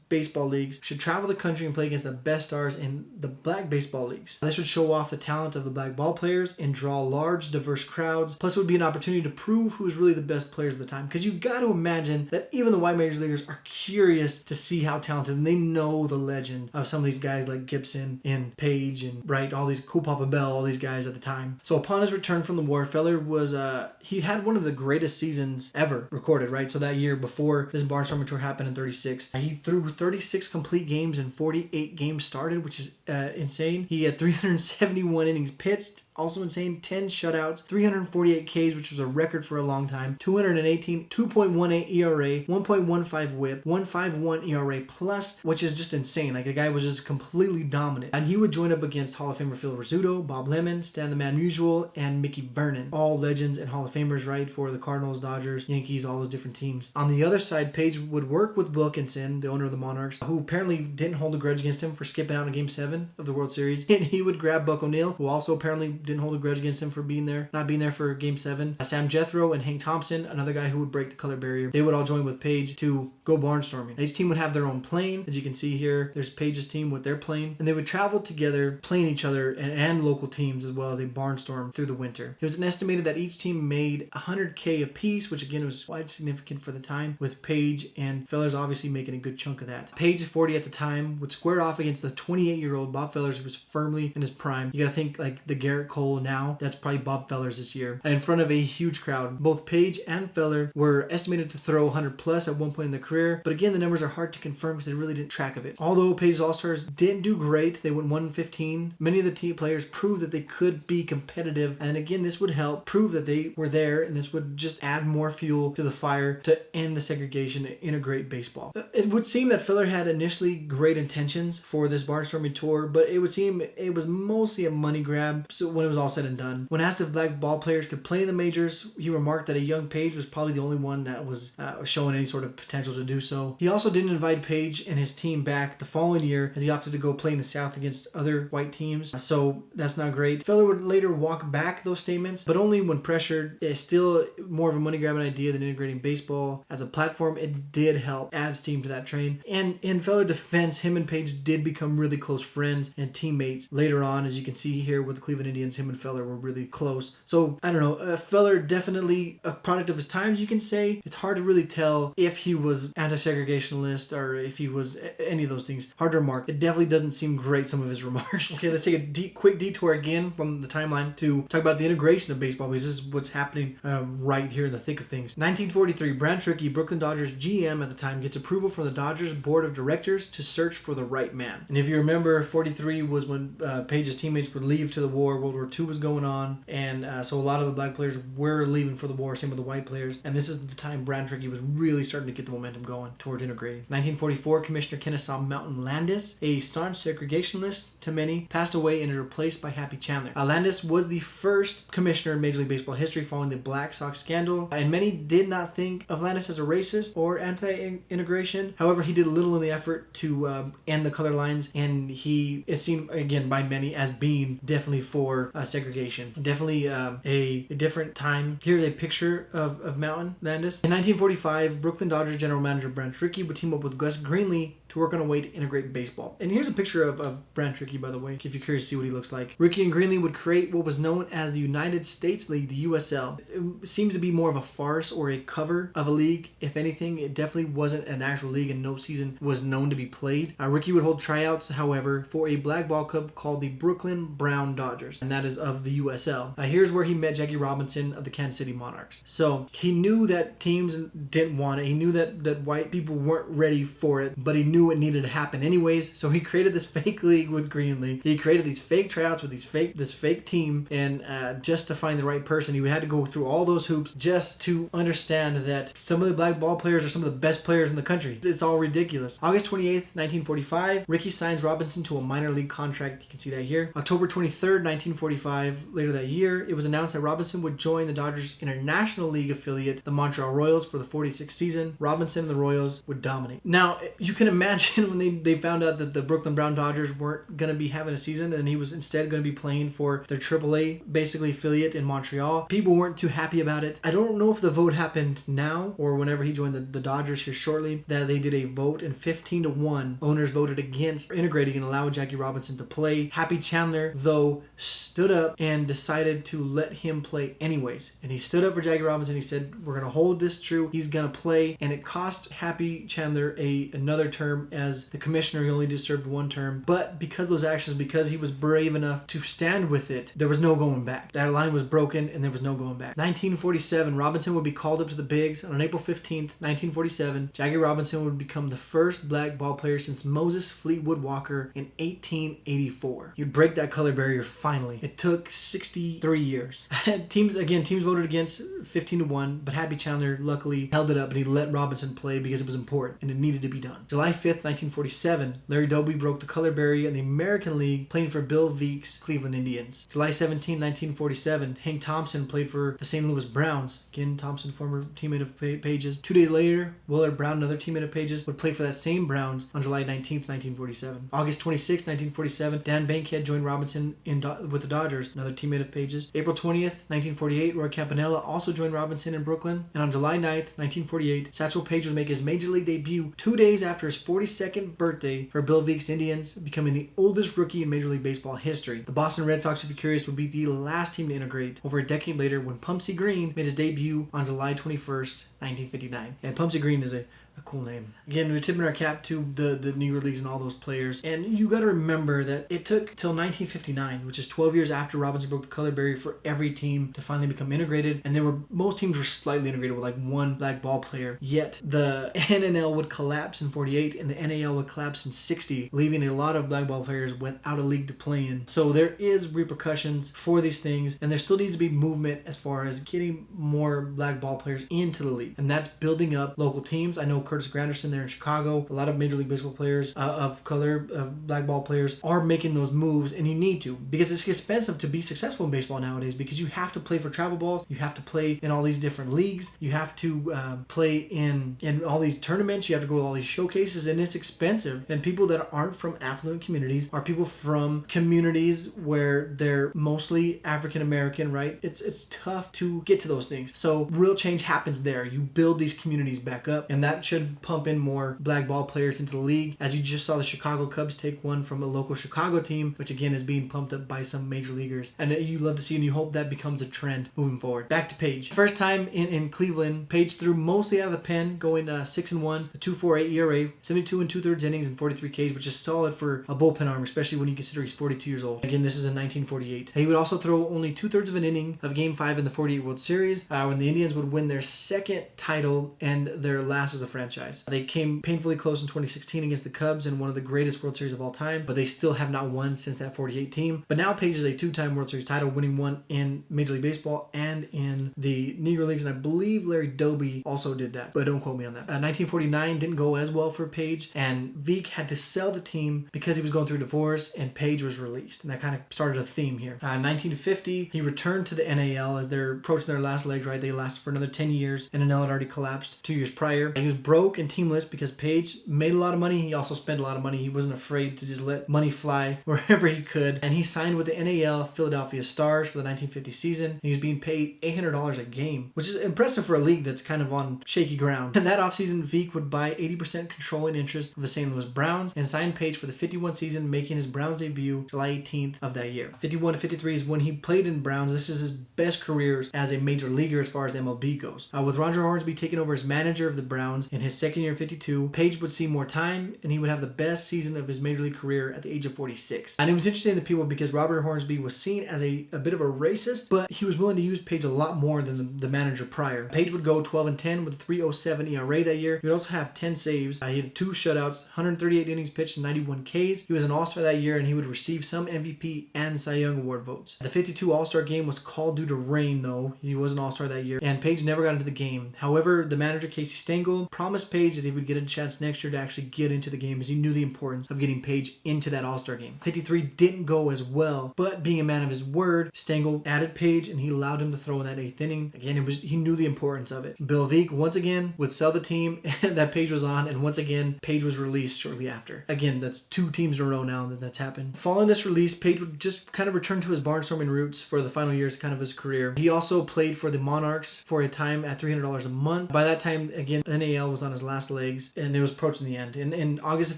baseball leagues should travel the country and play against the best stars in the black baseball leagues. This would show off the talent of the black ball players and draw large, diverse crowds. Plus, it would be an opportunity to prove who was really the best players of the time. Because you got to imagine that even the white major leaguers are curious to see how talented, and they know the legend of some of these guys like Gibson and Paige and all these Cool Papa Bell, all these guys at the time. So upon his return from the war, Feller was he had one of the greatest seasons ever recorded, right? So that year before this barnstorming tour happened in 36, he threw 36 complete games and 48 games started, which is insane. He had 371 innings pitched, also insane, 10 shutouts, 348 Ks, which was a record for a long time, 2.18 ERA, 1.15 whip, 1.51 ERA plus, which is just insane. Like, the guy was just completely dominant. And he would join up against Hall of Famer Phil Rizzuto, Bob Lemon, Stan the Man Musial, and Mickey Vernon. All legends and Hall of Famers, right, for the Cardinals, Dodgers, Yankees, all those different teams. On the other side, Paige would work with Wilkinson, the owner of the Monarchs, who apparently didn't hold a grudge against him for skipping out in Game 7 of the World Series. And he would grab Buck O'Neil, who also apparently didn't hold a grudge against him for not being there for Game 7. Sam Jethro and Hank Thompson, another guy who would break the color barrier. They would all join with Paige to go barnstorming. Each team would have their own plane. As you can see here, there's Paige's team with their plane. And they would travel together, playing each other and local teams as well as they barnstorm through the winter. It was estimated that each team made $100K apiece, which again was quite significant for the time, with Paige and Fellers obviously making a good chunk of that. Paige, 40 at the time, would square off against the 28-year-old Bob Fellers, who was firmly in his prime. You gotta think like the Garrett Cole now, that's probably Bob Fellers this year. In front of a huge crowd. Both Paige and Feller were estimated to throw 100 plus at one point in their career, but again, the numbers are hard to confirm because they really didn't track of it. Although Paige's All-Stars didn't do great, they went 1-15. Many of the team players proved that they could be competitive, and again, this would help prove that they were there, and this would just add more fuel to the fire to end the segregation and integrate baseball. It would seem that Feller had initially great intentions for this barnstorming tour, but it would seem it was mostly a money grab so when it was all said and done. When asked if black ball players could play in the majors, he remarked that a young Paige was probably the only one that was showing any sort of potential to do so. He also didn't invite Paige and his team back the following year as he opted to go play in the South against other white teams, so that's not great. Feller would later walk back those statements, but only when pressured. It's still more of a money grabbing idea than integrating baseball as a platform. It did help add steam to that train, and in Feller defense, him and Paige did become really close friends and teammates later on. As you can see here with the Cleveland Indians, him and Feller were really close. So I don't know, Feller definitely a product of his times, you can say. It's hard to really tell if he was anti-segregationalist or if he was any of those things. Hard to remark. It definitely doesn't seem great, some of his remarks. Okay, let's take a quick detour again from the timeline to talk about the integration of baseball, because this is what's happening right here in the thick of things. 1943, Branch Rickey, Brooklyn Dodgers GM at the time, gets approval from the Dodgers board of directors to search for the right man. And if you remember, 43 was when Paige's teammates would leave to the war. World War II was going on, and so a lot of the black players were leaving for the war, same with the white players, and this is the time Branch Rickey was really starting to get the momentum going towards integrating. 1944, Commissioner Kennesaw Mountain Landis, a staunch segregationalist to many, passed away and is replaced by Happy Chandler. Landis was the first commissioner in Major League Baseball history following the Black Sox scandal, and many did not think of Landis as a racist or anti-integration. However, he did little in the effort to end the color lines, and he is seen again by many as being definitely for segregation. Definitely a different time. Here's a picture of Mountain Landis. In 1945, Brooklyn Dodgers general manager Branch Rickey would team up with Gus Greenlee to work on a way to integrate baseball. And here's a picture of Branch Rickey, by the way, if you're curious to see what he looks like. Rickey and Greenlee would create what was known as the United States League, the USL. It seems to be more of a farce or a cover of a league. If anything, it definitely wasn't an actual league, and no season was known to be played. Rickey would hold tryouts, however, for a black ball club called the Brooklyn Brown Dodgers, and that is of the USL. Here's where he met Jackie Robinson of the Kansas City Monarchs. So he knew that teams didn't want it. He knew that white people weren't ready for it, but he knew it needed to happen anyways, so he created this fake league with Greenlee. He created these fake tryouts with this fake team, and just to find the right person, he would have to go through all those hoops just to understand that some of the black ball players are some of the best players in the country. It's all ridiculous. August 28th, 1945, Rickey signs Robinson to a minor league contract. You can see that here. October 23rd, 1945, later that year, it was announced that Robinson would join the Dodgers International League affiliate, the Montreal Royals, for the 46th season. Robinson and the Royals would dominate. Now, you can imagine when they found out that the Brooklyn Brown Dodgers weren't going to be having a season and he was instead going to be playing for their AAA basically affiliate in Montreal, people weren't too happy about it. I don't know if the vote happened now or whenever he joined the Dodgers here shortly, that they did a vote, and 15-1 owners voted against integrating and allowing Jackie Robinson to play. Happy Chandler, though, stood up and decided to let him play anyways. And he stood up for Jackie Robinson. He said, we're going to hold this true. He's going to play. And it cost Happy Chandler another term as the commissioner. He only just served one term. But because of those actions, because he was brave enough to stand with it, there was no going back. That line was broken and there was no going back. 1947, Robinson would be called up to the bigs. On April 15th, 1947, Jackie Robinson would become the first black ball player since Moses Fleetwood Walker in 1884. You'd break that color barrier finally. It took 63 years. Teams voted against 15-1, but Happy Chandler luckily held it up and he let Robinson play because it was important and it needed to be done. July 5th, 1947, Larry Doby broke the color barrier in the American League, playing for Bill Veek's Cleveland Indians. July 17, 1947, Hank Thompson played for the same St. Louis Browns. Again, Thompson, former teammate of Page's. 2 days later, Willard Brown, another teammate of Page's, would play for that same Browns on July 19th, 1947. August 26th, 1947, Dan Bankhead joined Robinson with the Dodgers, another teammate of Page's. April 20th, 1948, Roy Campanella also joined Robinson in Brooklyn. And on July 9th, 1948, Satchel Paige would make his Major League debut 2 days after his 42nd birthday for Bill Veek's Indians, becoming the oldest rookie in Major League Baseball history. The Boston Red Sox, if you're curious, would be the last team to integrate over a decade later when Pumpsie Green made his debut on July 21st, 1959. And Pumpsie Green is a cool name. Again, we're tipping our cap to the Negro Leagues and all those players. And you got to remember that it took till 1959, which is 12 years after Robinson broke the color barrier, for every team to finally become integrated. And most teams were slightly integrated with like one black ball player. Yet the NNL would collapse in 48 and the NAL would collapse in 60, leaving a lot of black ball players without a league to play in. So there is repercussions for these things, and there still needs to be movement as far as getting more black ball players into the league. And that's building up local teams. I know Curtis Granderson there in Chicago, a lot of Major League Baseball players of color, black ball players, are making those moves, and you need to, because it's expensive to be successful in baseball nowadays, because you have to play for travel balls, you have to play in all these different leagues, you have to play in all these tournaments, you have to go to all these showcases, and it's expensive. And people that aren't from affluent communities are people from communities where they're mostly African American, right? It's tough to get to those things. So real change happens there. You build these communities back up, and that should pump in more black ball players into the league, as you just saw the Chicago Cubs take one from a local Chicago team, which again is being pumped up by some major leaguers, and you love to see, and you hope that becomes a trend moving forward. Back to Paige. First time in Cleveland, Paige threw mostly out of the pen, going 6-1, a 2.48 ERA, 72 2/3 innings, and 43 Ks, which is solid for a bullpen arm, especially when you consider he's 42 years old. Again, this is in 1948. He would also throw only 2/3 of an inning of Game 5 in the 48 World Series, when the Indians would win their second title and their last as a franchise. They came painfully close in 2016 against the Cubs in one of the greatest World Series of all time, but they still have not won since that 48 team. But now Paige is a 2-time World Series title, winning one in Major League Baseball and in the Negro Leagues, and I believe Larry Doby also did that, but don't quote me on that. 1949 didn't go as well for Paige, and Veek had to sell the team because he was going through a divorce, and Paige was released, and that kind of started a theme here. 1950, he returned to the NAL as they're approaching their last legs, right? They lasted for another 10 years, and NL had already collapsed 2 years prior. He was broke and teamless because Paige made a lot of money. He also spent a lot of money. He wasn't afraid to just let money fly wherever he could, and he signed with the NAL Philadelphia Stars for the 1950 season. He was being paid $800 a game, which is impressive for a league that's kind of on shaky ground. And that offseason, Veek would buy 80% controlling interest of the St. Louis Browns and sign Paige for the 51 season, making his Browns debut July 18th of that year. 51 to 53 is when he played in Browns. This is his best career as a major leaguer as far as MLB goes. With Roger Hornsby taking over as manager of the Browns in his second year in 52, Paige would see more time, and he would have the best season of his major league career at the age of 46. And it was interesting to people because Robert Hornsby was seen as a bit of a racist, but he was willing to use Paige a lot more than the manager prior. Paige would go 12-10 with a 3.07 ERA that year. He would also have 10 saves. He had 2 shutouts, 138 innings pitched, and 91 Ks. He was an All-Star that year, and he would receive some MVP and Cy Young Award votes. The 52 All-Star game was called due to rain, though. He was an All-Star that year, and Paige never got into the game. However, the manager, Casey Stengel, promised Paige that he would get a chance next year to actually get into the game, as he knew the importance of getting Paige into that All-Star game. 53 didn't go as well, but being a man of his word, Stengel added Paige, and he allowed him to throw in that 8th inning. Again, he knew the importance of it. Bill Veek, once again, would sell the team that Paige was on, and once again, Paige was released shortly after. Again, that's 2 teams in a row now that's happened. Following this release, Paige would just kind of return to his barnstorming roots for the final years kind of his career. He also played for the Monarchs for a time at $300 a month. By that time, again, NAL was on his last legs, and it was approaching the end. In August of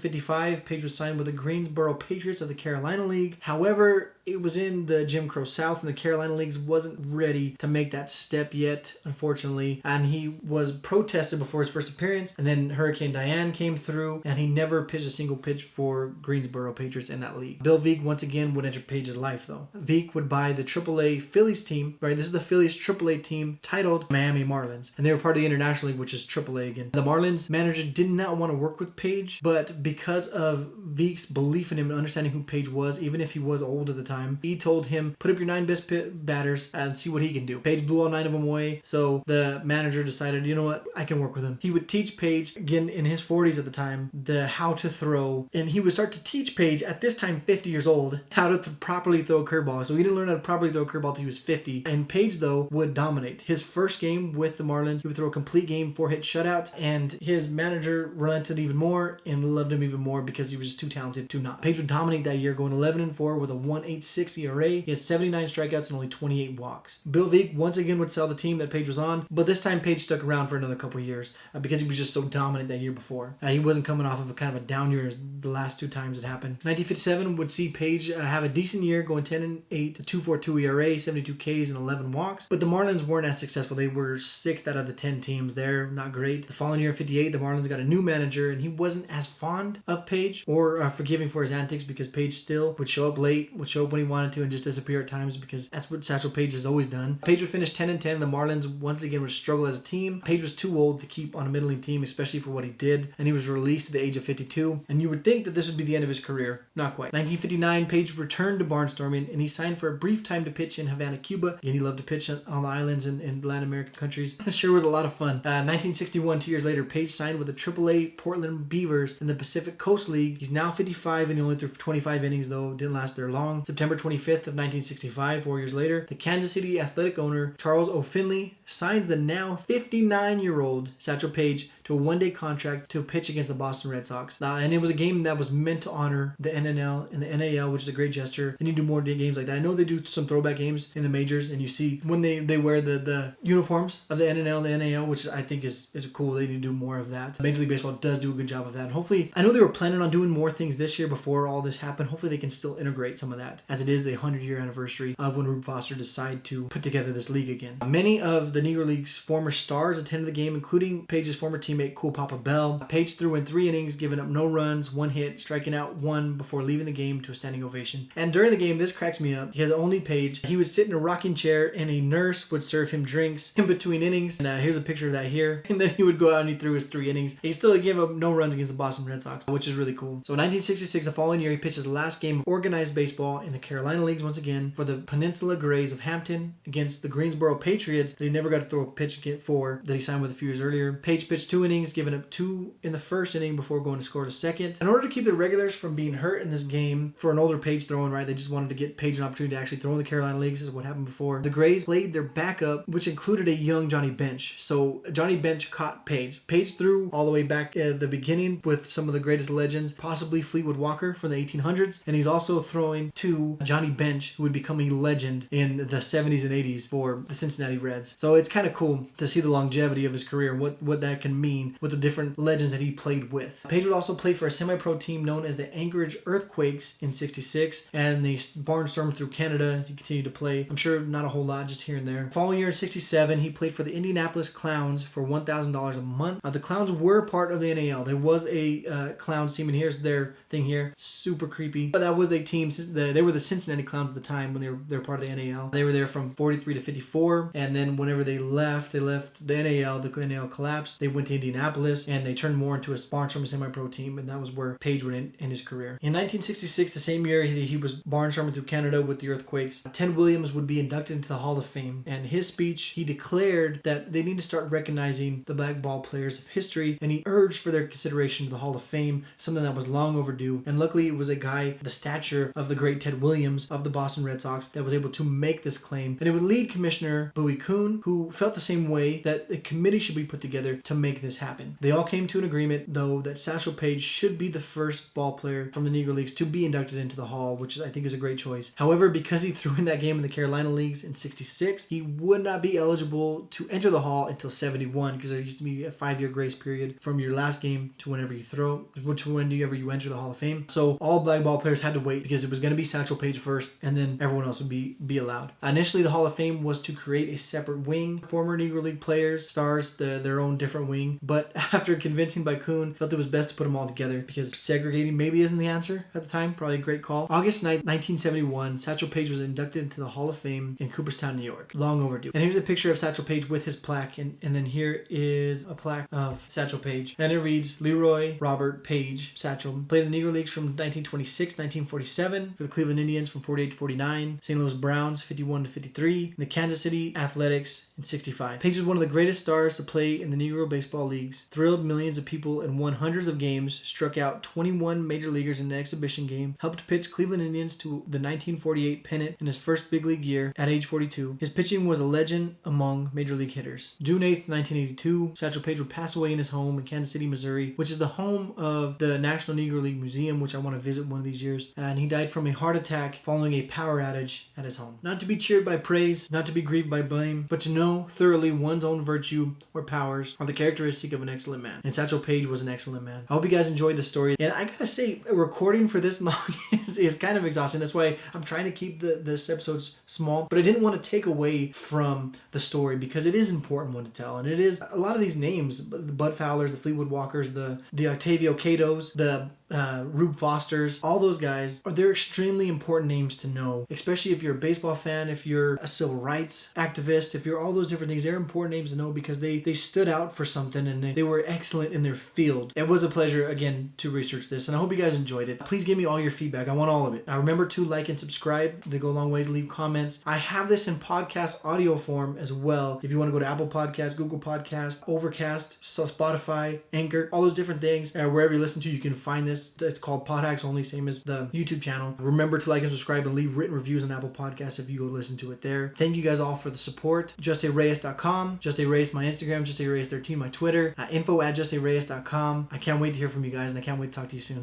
55, Paige was signed with the Greensboro Patriots of the Carolina League. However, it was in the Jim Crow South, and the Carolina Leagues wasn't ready to make that step yet, unfortunately. And he was protested before his first appearance, and then Hurricane Diane came through, and he never pitched a single pitch for Greensboro Patriots in that league. Bill Veek once again would enter Paige's life, though. Veek would buy the AAA Phillies team, right? This is the Phillies AAA team titled Miami Marlins, and they were part of the International League, which is AAA again. The Marlins manager did not want to work with Paige, but because of Veek's belief in him and understanding who Paige was, even if he was old at the time, time. He told him, put up your 9 best batters and see what he can do. Paige blew all 9 of them away, so the manager decided, you know what, I can work with him. He would teach Paige, again in his 40s at the time, the how to throw, and he would start to teach Paige, at this time 50 years old, how to properly throw a curveball. So he didn't learn how to properly throw a curveball until he was 50. And Paige, though, would dominate. His first game with the Marlins, he would throw a complete game, 4-hit shutout, and his manager relented even more and loved him even more because he was just too talented to not. Paige would dominate that year, going 11-4 with a 1.86 ERA. He had 79 strikeouts and only 28 walks. Bill Veeck once again would sell the team that Paige was on, but this time Paige stuck around for another couple of years because he was just so dominant that year before. He wasn't coming off of a kind of a down year as the last 2 times it happened. 1957 would see Paige have a decent year, going 10-8 to 2.42 ERA, 72 Ks and 11 walks, but the Marlins weren't as successful. They were 6th out of the 10 teams there, not great. The following year, 58, the Marlins got a new manager, and he wasn't as fond of Paige or forgiving for his antics because Paige still would show up late, would show up when he wanted to, and just disappear at times because that's what Satchel Paige has always done. Paige would finish 10-10. The Marlins once again would struggle as a team. Paige was too old to keep on a middling team, especially for what he did, and he was released at the age of 52. And you would think that this would be the end of his career. Not quite. 1959, Paige returned to barnstorming, and he signed for a brief time to pitch in Havana, Cuba. Again, he loved to pitch on the islands and Latin American countries. It sure was a lot of fun. 1961, 2 years later, Paige signed with the AAA Portland Beavers in the Pacific Coast League. He's now 55, and he only threw 25 innings, though. Didn't last there long. September 25th of 1965, 4 years later, the Kansas City Athletic owner Charles O. Finley signs the now 59-year-old Satchel Paige to a 1-day contract to pitch against the Boston Red Sox. And it was a game that was meant to honor the NNL and the NAL, which is a great gesture. They need to do more games like that. I know they do some throwback games in the majors, and you see when they wear the uniforms of the NNL and the NAL, which I think is cool. They need to do more of that. Major League Baseball does do a good job of that. And hopefully, I know they were planning on doing more things this year before all this happened. Hopefully they can still integrate some of that, as it is the 100-year anniversary of when Rube Foster decided to put together this league again. Many of the Negro League's former stars attended the game, including Paige's former teammate Cool Papa Bell. Paige threw in 3 innings, giving up no runs, 1 hit, striking out 1 before leaving the game to a standing ovation. And during the game, this cracks me up because only Paige, he would sit in a rocking chair and a nurse would serve him drinks in between innings. And here's a picture of that here. And then he would go out and he threw his 3 innings. He still gave up no runs against the Boston Red Sox, which is really cool. So in 1966, the following year, he pitched his last game of organized baseball in the Carolina Leagues once again for the Peninsula Grays of Hampton against the Greensboro Patriots that he never got to throw a pitch for that he signed with a few years earlier. Paige pitched 2 innings, giving up 2 in the first inning before going to score the second. In order to keep the regulars from being hurt in this game, for an older Paige throwing, right, they just wanted to get Paige an opportunity to actually throw in the Carolina Leagues, is what happened before. The Grays played their backup, which included a young Johnny Bench. So Johnny Bench caught Paige. Paige threw all the way back at the beginning with some of the greatest legends, possibly Fleetwood Walker from the 1800s, and he's also throwing to Johnny Bench, who would become a legend in the 70s and 80s for the Cincinnati Reds. So it's kind of cool to see the longevity of his career and what that can mean with the different legends that he played with. Paige would also play for a semi-pro team known as the Anchorage Earthquakes in 66, and they barnstormed through Canada as he continued to play. I'm sure not a whole lot, just here and there. Following year in 67, he played for the Indianapolis Clowns for $1,000 a month. The Clowns were part of the NAL. There was a Clowns team, and here's their thing here. Super creepy. But that was a team. They were the Cincinnati Clowns at the time when they were part of the NAL. They were there from 43 to 54, and then whenever they left the NAL. The NAL collapsed. They went to Indianapolis, and they turned more into a barnstorming semi-pro team, and that was where Paige would end his career. In 1966, the same year he was barnstorming through Canada with the Earthquakes, Ted Williams would be inducted into the Hall of Fame. And his speech, he declared that they need to start recognizing the black ball players of history, and he urged for their consideration to the Hall of Fame, something that was long overdue. And luckily, it was a guy the stature of the great Ted Williams of the Boston Red Sox that was able to make this claim. And it would lead Commissioner Bowie Kuhn, who felt the same way, that a committee should be put together to make this happen. They all came to an agreement, though, that Satchel Paige should be the first ball player from the Negro Leagues to be inducted into the Hall, which I think is a great choice. However, because he threw in that game in the Carolina Leagues in 66, he would not be eligible to enter the Hall until 71, because there used to be a 5-year grace period from your last game to whenever you throw, whenever you enter the Hall of Fame. So all black ball players had to wait, because it was going to be Satchel Paige first, and then everyone else would be allowed. Initially, the Hall of Fame was to create a separate wing. Former Negro League players, stars, their own different wing. But after convincing by Kuhn, felt it was best to put them all together, because segregating maybe isn't the answer at the time. Probably a great call. August 9th, 1971, Satchel Paige was inducted into the Hall of Fame in Cooperstown, New York. Long overdue. And here's a picture of Satchel Paige with his plaque, and then here is a plaque of Satchel Paige. And it reads, Leroy Robert Paige Satchel. Played in the Negro Leagues from 1926 1947 for the Cleveland Indians from 48 to 49, St. Louis Browns 51 to 53, and the Kansas City Athletics in 65. Paige was one of the greatest stars to play in the Negro baseball leagues, thrilled millions of people and won hundreds of games, struck out 21 major leaguers in an exhibition game, helped pitch Cleveland Indians to the 1948 pennant in his first big league year at age 42. His pitching was a legend among major league hitters. June 8th, 1982, Satchel Paige would pass away in his home in Kansas City, Missouri, which is the home of the National Negro League Museum, which I want to visit one of these years. And he died from a heart attack following a power outage at his home. Not to be cheered by praise, not to be grieved by blame, but to know thoroughly one's own virtue or powers are the characteristic of an excellent man. And Satchel Paige was an excellent man. I hope you guys enjoyed the story. And I gotta say, recording for this long is kind of exhausting. That's why I'm trying to keep this episodes small. But I didn't want to take away from the story because it is an important one to tell. And it is a lot of these names, the Bud Fowlers, the Fleetwood Walkers, the Octavius Catos, the Rube Fosters, all those guys, they're extremely important names to know, especially if you're a baseball fan, if you're a civil rights activist, if you're all those different things. They're important names to know because they stood out for something and they were excellent in their field. It was a pleasure, again, to research this, and I hope you guys enjoyed it. Please give me all your feedback. I want all of it. Now, remember to like and subscribe. They go a long ways. Leave comments. I have this in podcast audio form as well. If you want to go to Apple Podcasts, Google Podcasts, Overcast, Spotify, Anchor, all those different things, wherever you listen to, you can find this. It's called Pod Hacks Only, same as the YouTube channel. Remember to like and subscribe and leave written reviews on Apple Podcasts if you go listen to it there. Thank you guys all for the support. JustAReyes.com. Just A Reyes, my Instagram. Just A Reyes13, my Twitter. Info@justareyes.com. I can't wait to hear from you guys, and I can't wait to talk to you soon.